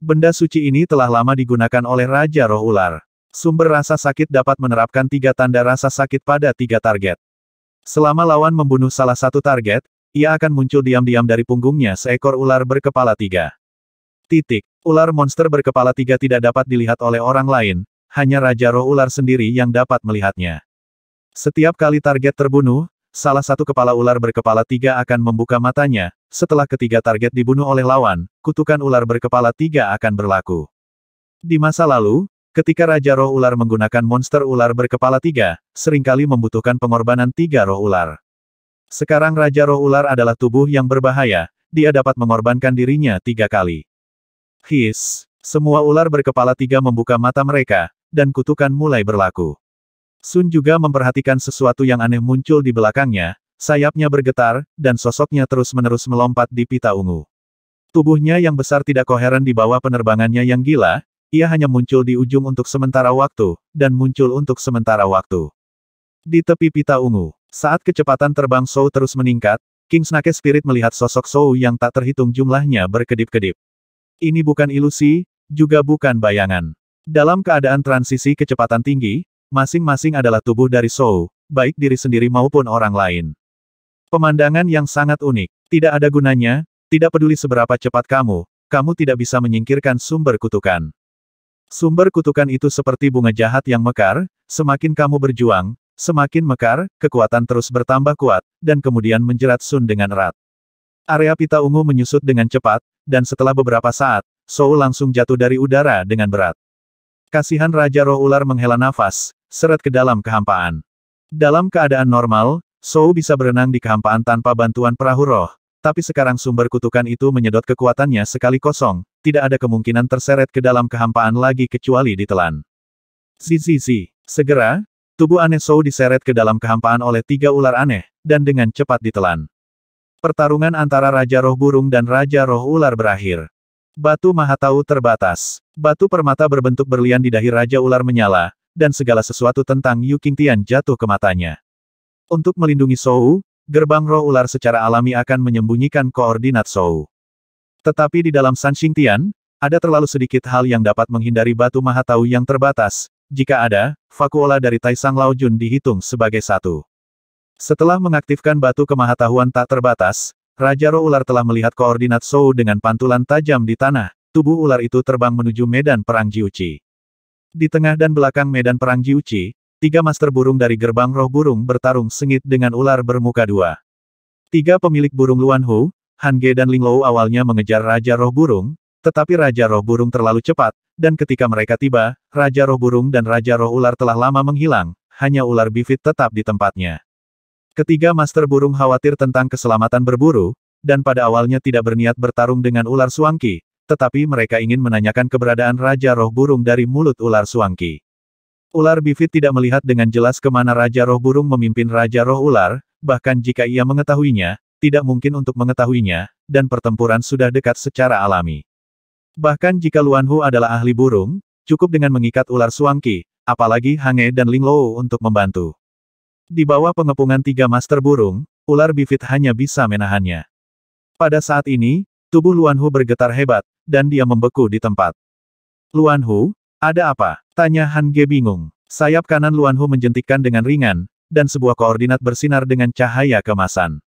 Benda suci ini telah lama digunakan oleh Raja Roh Ular. Sumber rasa sakit dapat menerapkan 3 tanda rasa sakit pada 3 target. Selama lawan membunuh salah satu target, ia akan muncul diam-diam dari punggungnya seekor ular berkepala 3. Ular monster berkepala 3 tidak dapat dilihat oleh orang lain, hanya Raja Roh Ular sendiri yang dapat melihatnya. Setiap kali target terbunuh, salah satu kepala ular berkepala 3 akan membuka matanya, setelah ketiga target dibunuh oleh lawan, kutukan ular berkepala 3 akan berlaku. Di masa lalu, ketika Raja Roh Ular menggunakan monster ular berkepala 3, seringkali membutuhkan pengorbanan 3 roh ular. Sekarang Raja Roh Ular adalah tubuh yang berbahaya, dia dapat mengorbankan dirinya 3 kali. Semua ular berkepala 3 membuka mata mereka, dan kutukan mulai berlaku. Sun juga memperhatikan sesuatu yang aneh muncul di belakangnya, sayapnya bergetar, dan sosoknya terus-menerus melompat di pita ungu. Tubuhnya yang besar tidak koheren di bawah penerbangannya yang gila, ia hanya muncul di ujung untuk sementara waktu, dan muncul untuk sementara waktu. Di tepi pita ungu, saat kecepatan terbang Shou terus meningkat, King Snake Spirit melihat sosok Shou yang tak terhitung jumlahnya berkedip-kedip. Ini bukan ilusi, juga bukan bayangan. Dalam keadaan transisi kecepatan tinggi, masing-masing adalah tubuh dari Shou, baik diri sendiri maupun orang lain. Pemandangan yang sangat unik. Tidak ada gunanya, tidak peduli seberapa cepat kamu tidak bisa menyingkirkan sumber kutukan. Sumber kutukan itu seperti bunga jahat yang mekar, semakin kamu berjuang, semakin mekar, kekuatan terus bertambah kuat, dan kemudian menjerat Sun dengan erat. Area pita ungu menyusut dengan cepat, dan setelah beberapa saat, Shou langsung jatuh dari udara dengan berat. Kasihan Raja Roh Ular menghela nafas, seret ke dalam kehampaan. Dalam keadaan normal, Shou bisa berenang di kehampaan tanpa bantuan perahu roh, tapi sekarang sumber kutukan itu menyedot kekuatannya sekali kosong, tidak ada kemungkinan terseret ke dalam kehampaan lagi kecuali ditelan. Zizizi. Segera, tubuh aneh Shou diseret ke dalam kehampaan oleh 3 ular aneh, dan dengan cepat ditelan. Pertarungan antara Raja Roh Burung dan Raja Roh Ular berakhir. Batu Mahatau terbatas. Batu permata berbentuk berlian di dahi Raja Ular menyala, dan segala sesuatu tentang Yu Qingtian jatuh ke matanya. Untuk melindungi Shou, gerbang roh ular secara alami akan menyembunyikan koordinat Shou. Tetapi di dalam San Xingtian, ada terlalu sedikit hal yang dapat menghindari Batu Mahatau yang terbatas. Jika ada, Vakuola dari Taisang Laojun dihitung sebagai 1. Setelah mengaktifkan batu kemahatauan tak terbatas, Raja Roh Ular telah melihat koordinat Shou dengan pantulan tajam di tanah. Tubuh ular itu terbang menuju medan perang Jiuqi. Di tengah dan belakang medan perang Jiuqi, 3 master burung dari gerbang roh burung bertarung sengit dengan ular bermuka 2. 3 pemilik burung Luan Hu, Han Ge dan Ling Lou awalnya mengejar Raja Roh Burung, tetapi Raja Roh Burung terlalu cepat, Dan ketika mereka tiba, Raja Roh Burung dan Raja Roh Ular telah lama menghilang, hanya ular bifit tetap di tempatnya. Ketiga Master Burung khawatir tentang keselamatan berburu, dan pada awalnya tidak berniat bertarung dengan ular Suangki, tetapi mereka ingin menanyakan keberadaan Raja Roh Burung dari mulut ular Suangki. Ular bifit tidak melihat dengan jelas kemana Raja Roh Burung memimpin Raja Roh Ular, bahkan jika ia mengetahuinya, tidak mungkin untuk mengetahuinya, dan pertempuran sudah dekat secara alami. Bahkan jika Luan Hu adalah ahli burung, cukup dengan mengikat ular Suangki, apalagi Hange dan Ling Lou untuk membantu. Di bawah pengepungan tiga master burung, ular bifit hanya bisa menahannya. Pada saat ini, tubuh Luan Hu bergetar hebat, dan dia membeku di tempat. Luan Hu, ada apa? Tanya Han Ge bingung. Sayap kanan Luan Hu menjentikkan dengan ringan, dan sebuah koordinat bersinar dengan cahaya kemasan.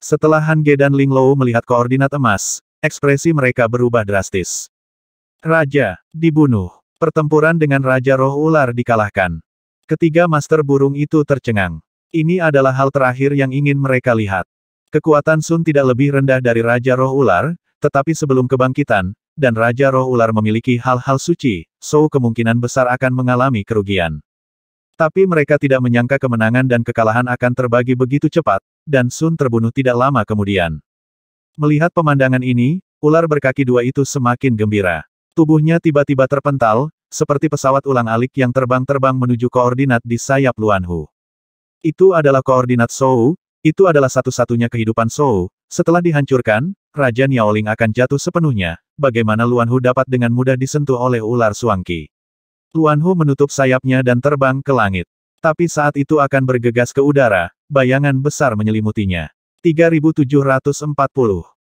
Setelah Han Ge dan Ling Lou melihat koordinat emas, ekspresi mereka berubah drastis. Raja, dibunuh. Pertempuran dengan Raja Roh Ular dikalahkan. Ketiga master burung itu tercengang. Ini adalah hal terakhir yang ingin mereka lihat. Kekuatan Sun tidak lebih rendah dari Raja Roh Ular, tetapi sebelum kebangkitan, dan Raja Roh Ular memiliki hal-hal suci, Zhou kemungkinan besar akan mengalami kerugian. Tapi mereka tidak menyangka kemenangan dan kekalahan akan terbagi begitu cepat, dan Sun terbunuh tidak lama kemudian. Melihat pemandangan ini, ular berkaki dua itu semakin gembira. Tubuhnya tiba-tiba terpental, seperti pesawat ulang-alik yang terbang-terbang menuju koordinat di sayap Luan Hu. Itu adalah koordinat Zhou, itu adalah satu-satunya kehidupan Zhou. Setelah dihancurkan, Raja Niaoling akan jatuh sepenuhnya. Bagaimana Luan Hu dapat dengan mudah disentuh oleh ular Suangki? Luan Hu menutup sayapnya dan terbang ke langit. Tapi saat itu akan bergegas ke udara, bayangan besar menyelimutinya. 3740